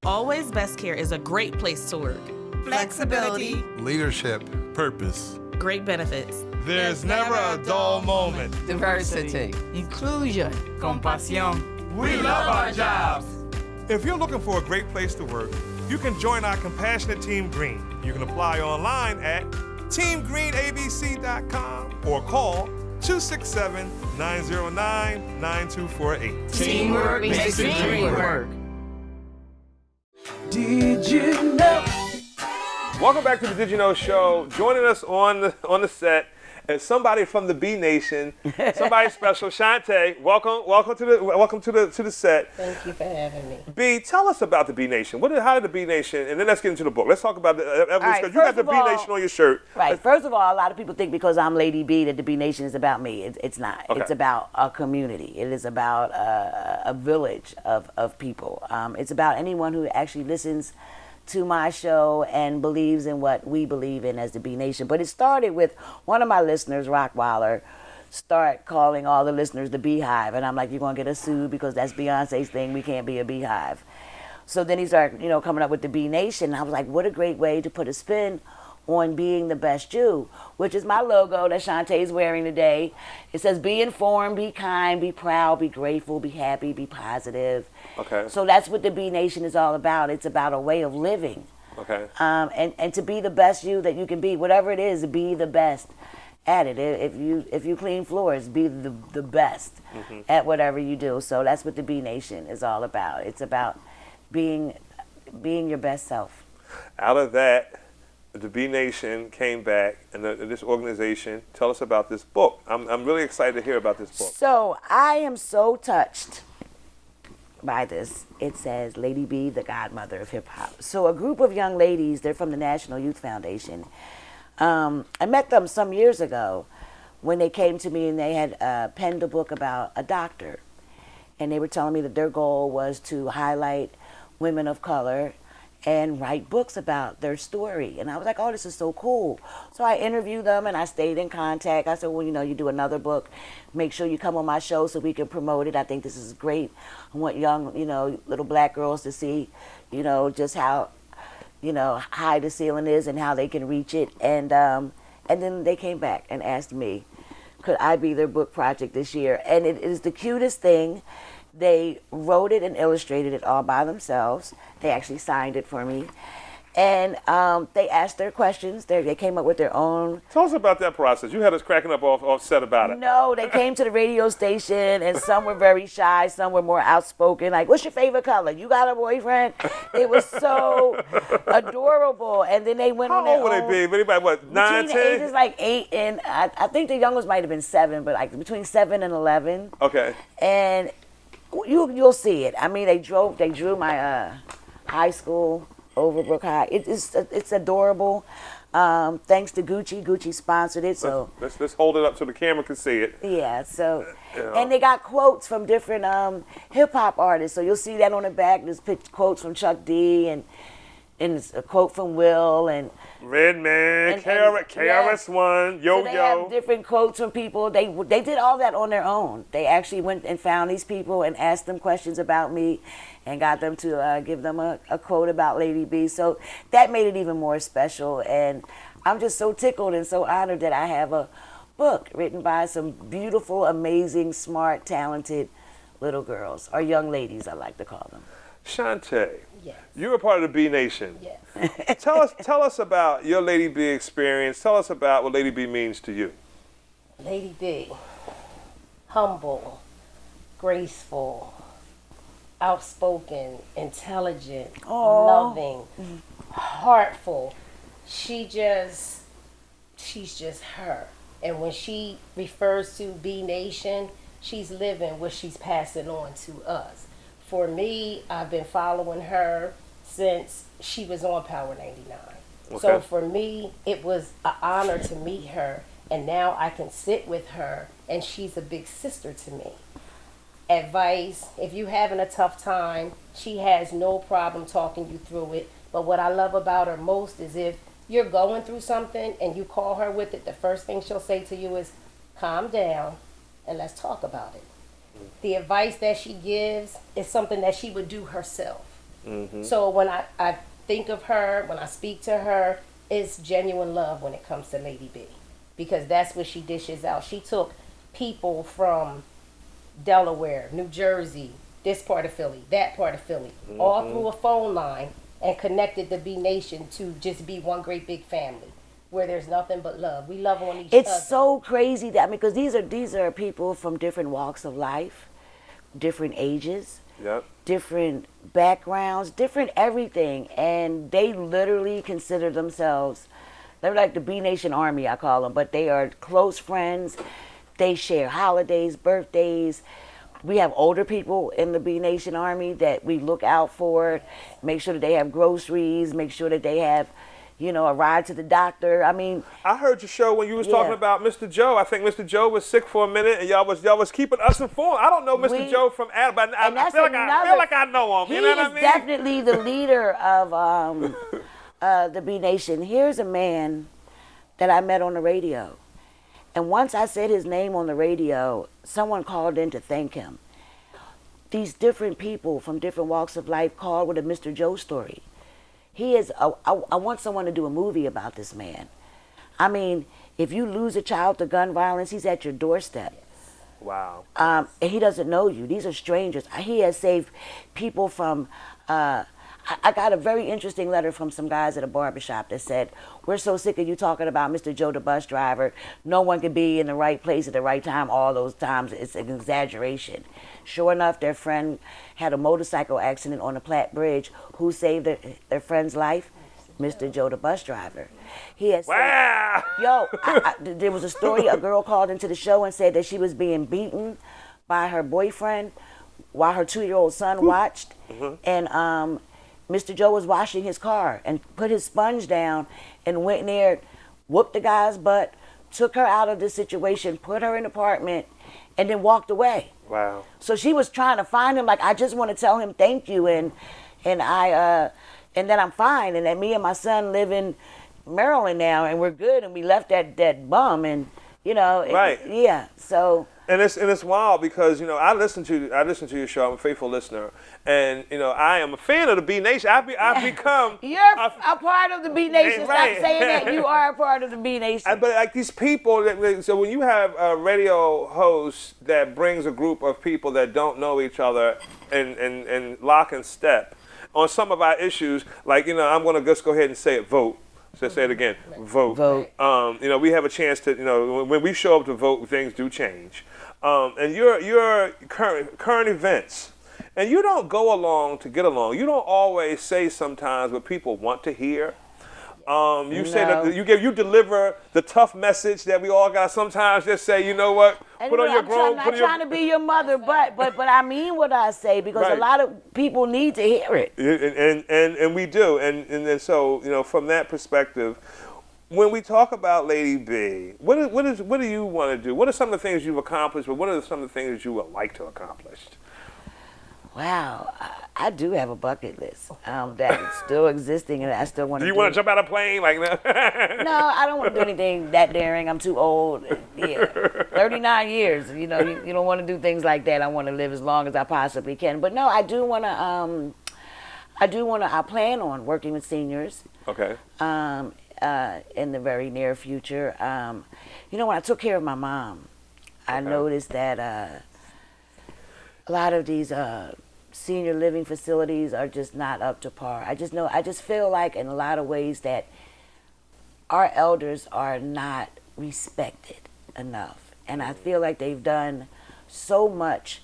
Speaker 8: Always Best Care is a great place to work.
Speaker 10: Flexibility,
Speaker 9: Leadership. Purpose.
Speaker 8: Great benefits.
Speaker 9: There's never a dull moment.
Speaker 10: diversity, inclusion, compasión.
Speaker 9: We love our jobs. If you're looking for a great place to work, you can join our compassionate Team Green. You can apply online at teamgreenabc.com or call 267-909-9248.
Speaker 10: Teamwork makes the dream work.
Speaker 1: Did you know?
Speaker 2: Welcome back to the Did You Know Show. Joining us on the set is somebody from the B Nation, somebody special, Shantae. Welcome to the set.
Speaker 14: Thank you for having me.
Speaker 2: B, tell us about the B Nation. How did the B Nation? And then let's get into the book. Let's talk about the evolution.
Speaker 3: right,
Speaker 2: Because you got the
Speaker 3: first
Speaker 2: B
Speaker 3: of all-
Speaker 2: Nation on your shirt.
Speaker 3: Right. First of all, a lot of people think because I'm Lady B that the B Nation is about me. It's not.
Speaker 2: Okay.
Speaker 3: It's about a community. It is about a village of people. It's about anyone who actually listens to my show and believes in what we believe in as the B Nation. But it started with one of my listeners, Rockweiler, start calling all the listeners the Beehive. And I'm like, you're going to get us sued because that's Beyonce's thing. We can't be a beehive. So then he started, coming up with the B Nation. And I was like, what a great way to put a spin on being the best you, which is my logo that Shantae is wearing today. It says, be informed, be kind, be proud, be grateful, be happy, be positive.
Speaker 2: Okay.
Speaker 3: So that's what the B Nation is all about. It's about a way of living.
Speaker 2: Okay.
Speaker 3: And to be the best you that you can be, whatever it is, be the best at it. If you clean floors, be the best at whatever you do. So that's what the B Nation is all about. It's about being your best self.
Speaker 2: Out of that, the B Nation came back, and this organization. Tell us about this book. I'm really excited to hear about this book.
Speaker 3: So I am so touched by this. It says Lady B, the godmother of hip hop. So a group of young ladies, they're from the National Youth Foundation. I met them some years ago when they came to me and they had penned a book about a doctor. And they were telling me that their goal was to highlight women of color and write books about their story. And I was like, oh, this is so cool. So I interviewed them and I stayed in contact. I said, well, you do another book. Make sure you come on my show so we can promote it. I think this is great. I want young, little black girls to see, just how, high the ceiling is and how they can reach it. And then they came back and asked me, could I be their book project this year? And it is the cutest thing. They wrote it and illustrated it all by themselves. They actually signed it for me. And they asked their questions. They came up with their own.
Speaker 2: Tell us about that process. You had us cracking up off set about it.
Speaker 3: No, they came to the radio station, and some were very shy, some were more outspoken. Like, what's your favorite color? You got a boyfriend? It was so adorable. And then they went on their own.
Speaker 2: How old would they be? Anybody, what, 9, 10?
Speaker 3: Between the ages like 8 and, I think the youngest might have been 7, but like between 7 and 11.
Speaker 2: Okay.
Speaker 3: And you'll see it. I mean, they drew my high school, Overbrook High. It's adorable. Thanks to Gucci. Gucci sponsored it. So
Speaker 2: let's hold it up so the camera can see it.
Speaker 3: yeah. So and they got quotes from different hip hop artists. So you'll see that on the back. There's quotes from Chuck D and a quote from Will and
Speaker 2: Redman, KRS-One, Yo-Yo.
Speaker 3: So they have different quotes from people. They did all that on their own. They actually went and found these people and asked them questions about me and got them to give them a quote about Lady B. So that made it even more special. And I'm just so tickled and so honored that I have a book written by some beautiful, amazing, smart, talented little girls, or young ladies, I like to call them.
Speaker 2: Shantae.
Speaker 14: Yes.
Speaker 2: You're a part of the B Nation.
Speaker 14: Yes.
Speaker 2: Tell us about your Lady B experience. Tell us about what Lady B means to you.
Speaker 14: Lady B, humble, graceful, outspoken, intelligent, loving, heartful. She's just her. And when she refers to B Nation, she's living what she's passing on to us. For me, I've been following her since she was on Power 99.
Speaker 2: Okay.
Speaker 14: So for me, it was an honor to meet her, and now I can sit with her, and she's a big sister to me. Advice, if you're having a tough time, she has no problem talking you through it. But what I love about her most is if you're going through something and you call her with it, the first thing she'll say to you is, calm down and let's talk about it. The advice that she gives is something that she would do herself.
Speaker 2: Mm-hmm.
Speaker 14: So when I think of her, when I speak to her, it's genuine love when it comes to Lady B. Because that's what she dishes out. She took people from Delaware, New Jersey, this part of Philly, that part of Philly, all through a phone line, and connected the B Nation to just be one great big family where there's nothing but love. We love on each other.
Speaker 3: It's so crazy that, I mean, because these are people from different walks of life, different ages,
Speaker 2: Yep.
Speaker 3: different backgrounds, different everything, and they literally consider themselves, they're like the B Nation Army, I call them, but they are close friends. They share holidays, birthdays. We have older people in the B Nation Army that we look out for, make sure that they have groceries, make sure that they have, you know, a ride to the doctor. I mean,
Speaker 2: I heard your show when you was
Speaker 3: Yeah.
Speaker 2: talking about Mr. Joe. I think Mr. Joe was sick for a minute, and y'all was keeping us informed. I don't know Mr. Joe from Adam, but I feel like I know him.
Speaker 3: He
Speaker 2: You know
Speaker 3: is
Speaker 2: what I mean?
Speaker 3: definitely the leader of the B Nation. Here's a man that I met on the radio. And once I said his name on the radio, someone called in to thank him. These different people from different walks of life called with a Mr. Joe story. He is, I want someone to do a movie about this man. I mean, if you lose a child to gun violence, he's at your doorstep.
Speaker 2: Wow.
Speaker 3: And he doesn't know you. These are strangers. He has saved people from, I got a very interesting letter from some guys at a barbershop that said, we're so sick of you talking about Mr. Joe the bus driver. No one can be in the right place at the right time all those times. It's an exaggeration. Sure enough, their friend had a motorcycle accident on the Platte Bridge. Who saved their friend's life? Mr. Joe the bus driver. He has
Speaker 2: wow.
Speaker 3: There was a story, a girl called into the show and said that she was being beaten by her boyfriend while her 2-year-old son watched. And Mr. Joe was washing his car and put his sponge down and went in there, whooped the guy's butt, took her out of the situation, put her in an apartment, and then walked away.
Speaker 2: Wow.
Speaker 3: So she was trying to find him, like, I just want to tell him thank you, and that I'm fine, and that me and my son live in Maryland now, and we're good, and we left that bum, and you know,
Speaker 2: right.
Speaker 3: Yeah. So.
Speaker 2: And it's wild because, you know, I listen to your show. I'm a faithful listener, and you know, I am a fan of the B Nation. I've become.
Speaker 3: You're a part of the B Nation.
Speaker 2: Right.
Speaker 3: Stop saying that. You are a part of the B Nation.
Speaker 2: But like these people, so when you have a radio host that brings a group of people that don't know each other and lock and step on some of our issues, like, you know, I'm gonna just go ahead and say it. Vote. So say it again. Vote. You know, we have a chance to, you know, when we show up to vote, things do change. And your current events, and you don't go along to get along. You don't always say sometimes what people want to hear. Say that you deliver the tough message that we all got. Sometimes just say, you know what, put on your grown.
Speaker 3: I'm not trying to be your mother, but I mean what I say, because
Speaker 2: Right.
Speaker 3: a lot of people need to hear it.
Speaker 2: And we do, and so, you know, from that perspective, when we talk about Lady B, what do you want to do? What are some of the things you've accomplished, but what are some of the things you would like to accomplish?
Speaker 3: Wow, I do have a bucket list that is still existing, and I still want to.
Speaker 2: Do you want to jump out of a plane like that?
Speaker 3: No, I don't want to do anything that daring. I'm too old. Yeah, 39 years. You know, you don't want to do things like that. I want to live as long as I possibly can. But no, I do want to. I plan on working with seniors.
Speaker 2: Okay.
Speaker 3: In the very near future. You know, when I took care of my mom, I noticed that a lot of these senior living facilities are just not up to par. I just feel like in a lot of ways that our elders are not respected enough. And I feel like they've done so much.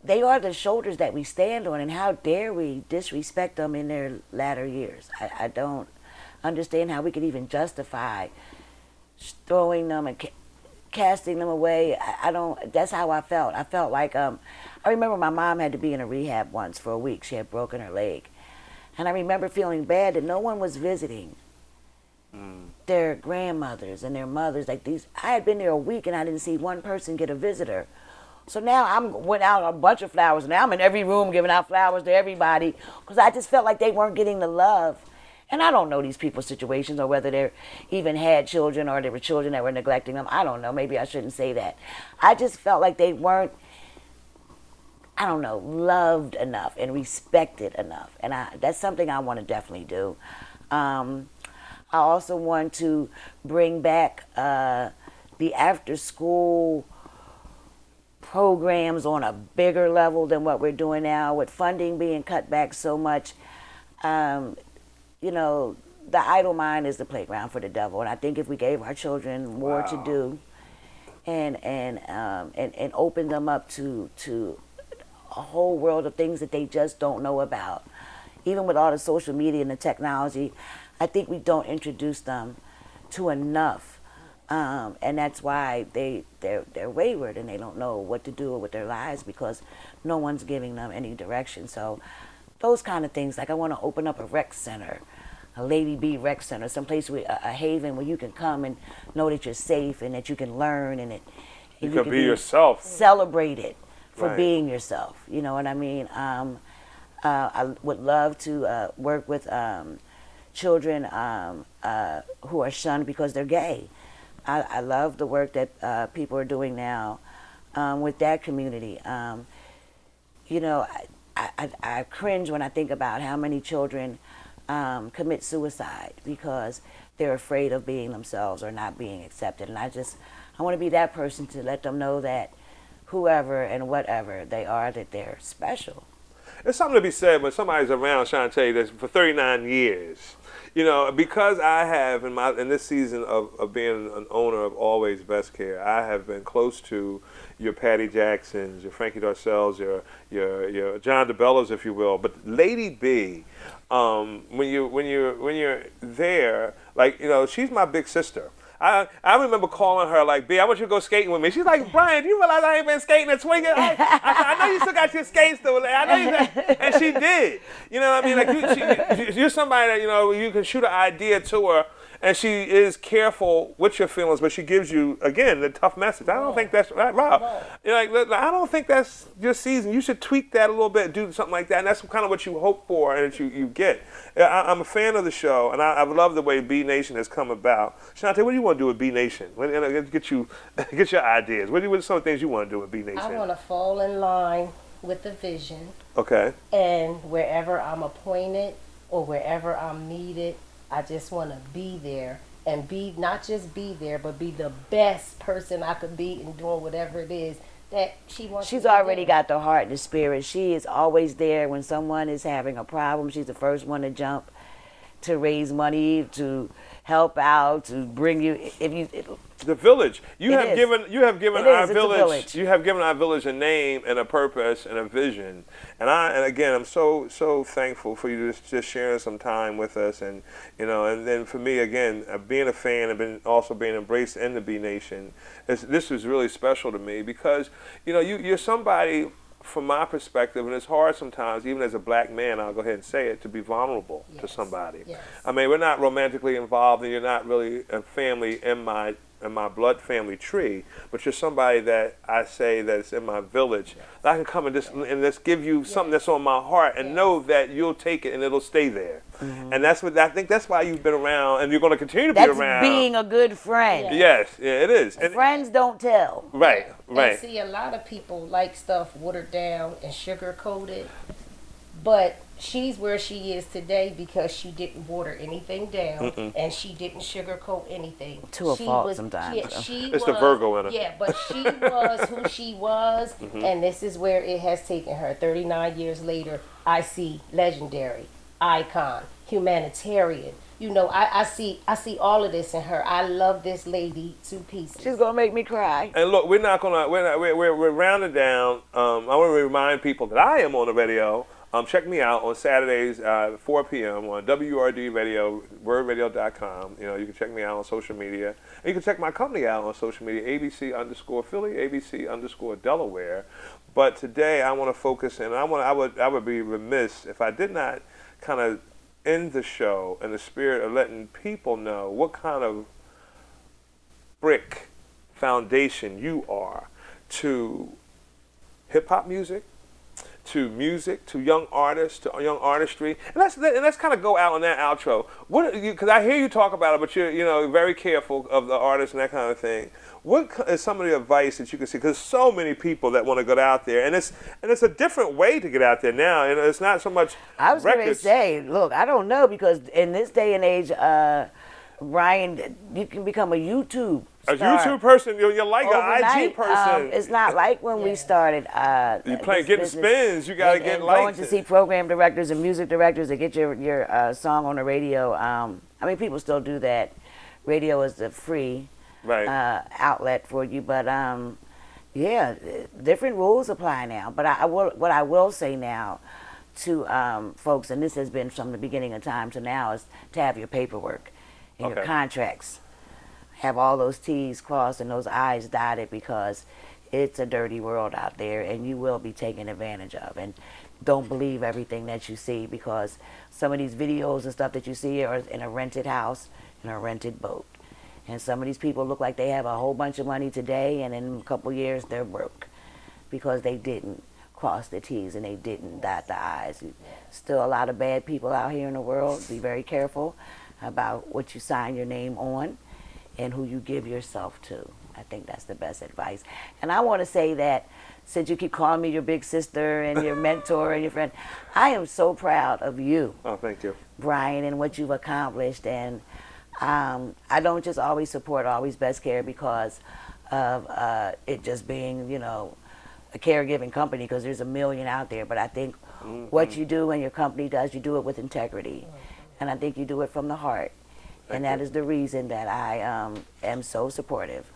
Speaker 3: They are the shoulders that we stand on, and how dare we disrespect them in their latter years. I don't understand how we could even justify throwing them and casting them away. I don't. That's how I felt. I felt like I remember my mom had to be in a rehab once for a week. She had broken her leg. And I remember feeling bad that no one was visiting their grandmothers and their mothers. Like these, I had been there a week and I didn't see one person get a visitor. So now I'm went out a bunch of flowers. Now I'm in every room giving out flowers to everybody because I just felt like they weren't getting the love. And I don't know these people's situations or whether they even had children or there were children that were neglecting them. I don't know. Maybe I shouldn't say that. I just felt like they weren't, I don't know, loved enough and respected enough. And that's something I want to definitely do. I also want to bring back the after-school programs on a bigger level than what we're doing now. With funding being cut back so much, you know, the idle mind is the playground for the devil. And I think if we gave our children more to do and open them up to a whole world of things that they just don't know about, even with all the social media and the technology, I think we don't introduce them to enough, and that's why they're wayward and they don't know what to do with their lives because no one's giving them any direction. So those kind of things, like I want to open up a rec center, a Lady B rec center, someplace where a haven where you can come and know that you're safe and that you can learn and
Speaker 2: you can be yourself,
Speaker 3: celebrated for
Speaker 2: Right.
Speaker 3: being yourself. You know what I mean? I would love to work with children who are shunned because they're gay. I love the work that people are doing now with that community. You know, I cringe when I think about how many children commit suicide because they're afraid of being themselves or not being accepted. And I want to be that person to let them know that whoever and whatever they are, that they're special.
Speaker 2: There's something to be said when somebody's around, Shantae, that's for 39 years. You know, because I have in this season of being an owner of Always Best Care, I have been close to your Patty Jacksons, your Frankie Darcells, your John DeBellas, if you will. But Lady B, when you're there, like, you know, she's my big sister. I remember calling her like, B, I want you to go skating with me. She's like, Brian, do you realize I ain't been skating at 20 years? I said, I know you still got your skates though. I know you got, and she did. You know what I mean? Like you're somebody that, you know, you can shoot an idea to her, and she is careful with your feelings, but she gives you, again, the tough message. I don't think that's right, Rob. You're like, look, I don't think that's your season. You should tweak that a little bit, do something like that, and that's kind of what you hope for and that you get. I'm a fan of the show, and I love the way B Nation has come about. Shantae, what do you want to do with B Nation? Get your ideas. What are some of the things you want to do with B Nation?
Speaker 14: I want to fall in line with the vision.
Speaker 2: Okay.
Speaker 14: And wherever I'm appointed or wherever I'm needed, I just want to be there and be, not just be there, but be the best person I could be in doing whatever it is that she wants.
Speaker 3: She's already got the heart and the spirit. She is always there when someone is having a problem. She's the first one to jump, to raise money, to help out, to bring you.
Speaker 2: The village. You have given our village. You have given our village a name and a purpose and a vision. And again, I'm so thankful for you just sharing some time with us. And you know, and then for me again, being a fan and also being embraced in the B Nation, this is really special to me because you know you're somebody. From my perspective, and it's hard sometimes, even as a black man, I'll go ahead and say it, to be vulnerable to somebody. Yes. I mean, we're not romantically involved, and you're not really a family in my blood family tree, but you're somebody that I say that's in my village. Yes. That I can come and just give you something that's on my heart, and know that you'll take it and it'll stay there. Mm-hmm. And that's what I think. That's why you've been around, and you're going to continue to be around.
Speaker 3: That's being a good friend.
Speaker 2: Yes, yeah, it is.
Speaker 3: And friends don't tell.
Speaker 2: Right.
Speaker 14: And see, a lot of people like stuff watered down and sugar coated, but she's where she is today because she didn't water anything down and she didn't sugarcoat anything.
Speaker 3: To a fault sometimes.
Speaker 14: Yeah,
Speaker 2: it's the Virgo in her.
Speaker 14: Yeah, but she was who she was, and this is where it has taken her. 39 years later, I see legendary, icon, humanitarian. You know, I see all of this in her. I love this lady to pieces.
Speaker 3: She's gonna make me cry.
Speaker 2: And look, we're rounded down. I want to remind people that I am on the radio Check me out on Saturdays, 4 p.m. on WRD Radio, wordradio.com. You can check me out on social media. And you can check my company out on social media, ABC_Philly, ABC_Delaware. But today I want to focus, and I would be remiss if I did not kind of end the show in the spirit of letting people know what kind of brick foundation you are to hip-hop music, to young artists, to young artistry, and let's kind of go out on that outro. Because I hear you talk about it, but you're very careful of the artists and that kind of thing. What is some of the advice that you can see? Because so many people that want to get out there, and it's a different way to get out there now. It's not so much.
Speaker 3: I was going to say, look, I don't know, because in this day and age, Brian, you can become a YouTube star.
Speaker 2: A YouTube person, you're like an IG person.
Speaker 3: It's not like when we started.
Speaker 2: You're getting spins. You got to get likes.
Speaker 3: Going to see program directors and music directors to get your song on the radio. I mean, people still do that. Radio is a free outlet for you, but yeah, different rules apply now. But what I will say now to folks, and this has been from the beginning of time to now, is to have your paperwork and your contracts. Have all those T's crossed and those I's dotted, because it's a dirty world out there and you will be taken advantage of. And don't believe everything that you see, because some of these videos and stuff that you see are in a rented house, in a rented boat. And some of these people look like they have a whole bunch of money today, and in a couple years they're broke because they didn't cross the T's and they didn't dot the I's. Still a lot of bad people out here in the world. Be very careful about what you sign your name on and who you give yourself to. I think that's the best advice. And I want to say that, since you keep calling me your big sister and your mentor and your friend, I am so proud of you.
Speaker 2: Oh, thank you,
Speaker 3: Brian, and what you've accomplished. And I don't just always support Always Best Care because of it just being, a caregiving company, because there's a million out there. But I think what you do and your company does, you do it with integrity. And I think you do it from the heart. And that is the reason that I am so supportive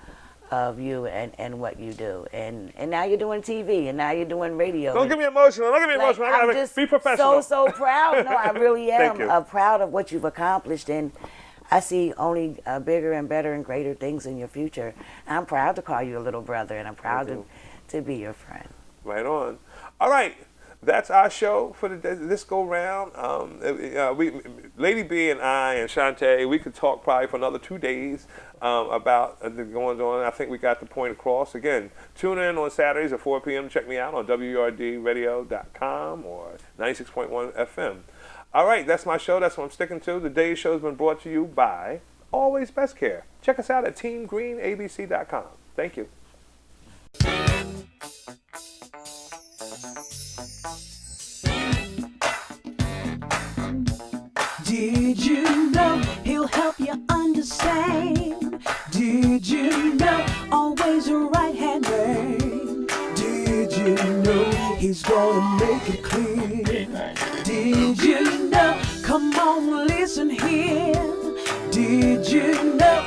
Speaker 3: of you and what you do. And now you're doing TV, and now you're doing radio.
Speaker 2: Don't get me emotional. Don't get me emotional. I gotta
Speaker 3: just
Speaker 2: be professional.
Speaker 3: So proud. No, I really am.
Speaker 2: Thank you.
Speaker 3: Proud of what you've accomplished. And I see only bigger and better and greater things in your future. I'm proud to call you a little brother, and I'm proud to be your friend.
Speaker 2: Right on. All right. That's our show for this go round. Lady B and I and Shantae, we could talk probably for another 2 days about the goings on. I think we got the point across. Again, tune in on Saturdays at 4 p.m. Check me out on WRDradio.com or 96.1 FM. All right, that's my show. That's what I'm sticking to. Today's show has been brought to you by Always Best Care. Check us out at teamgreenabc.com. Thank you.
Speaker 1: Did you know he'll help you understand? Did you know always a right-hand man? Did you know he's gonna make it clear? Did you know? Come on, listen here. Did you know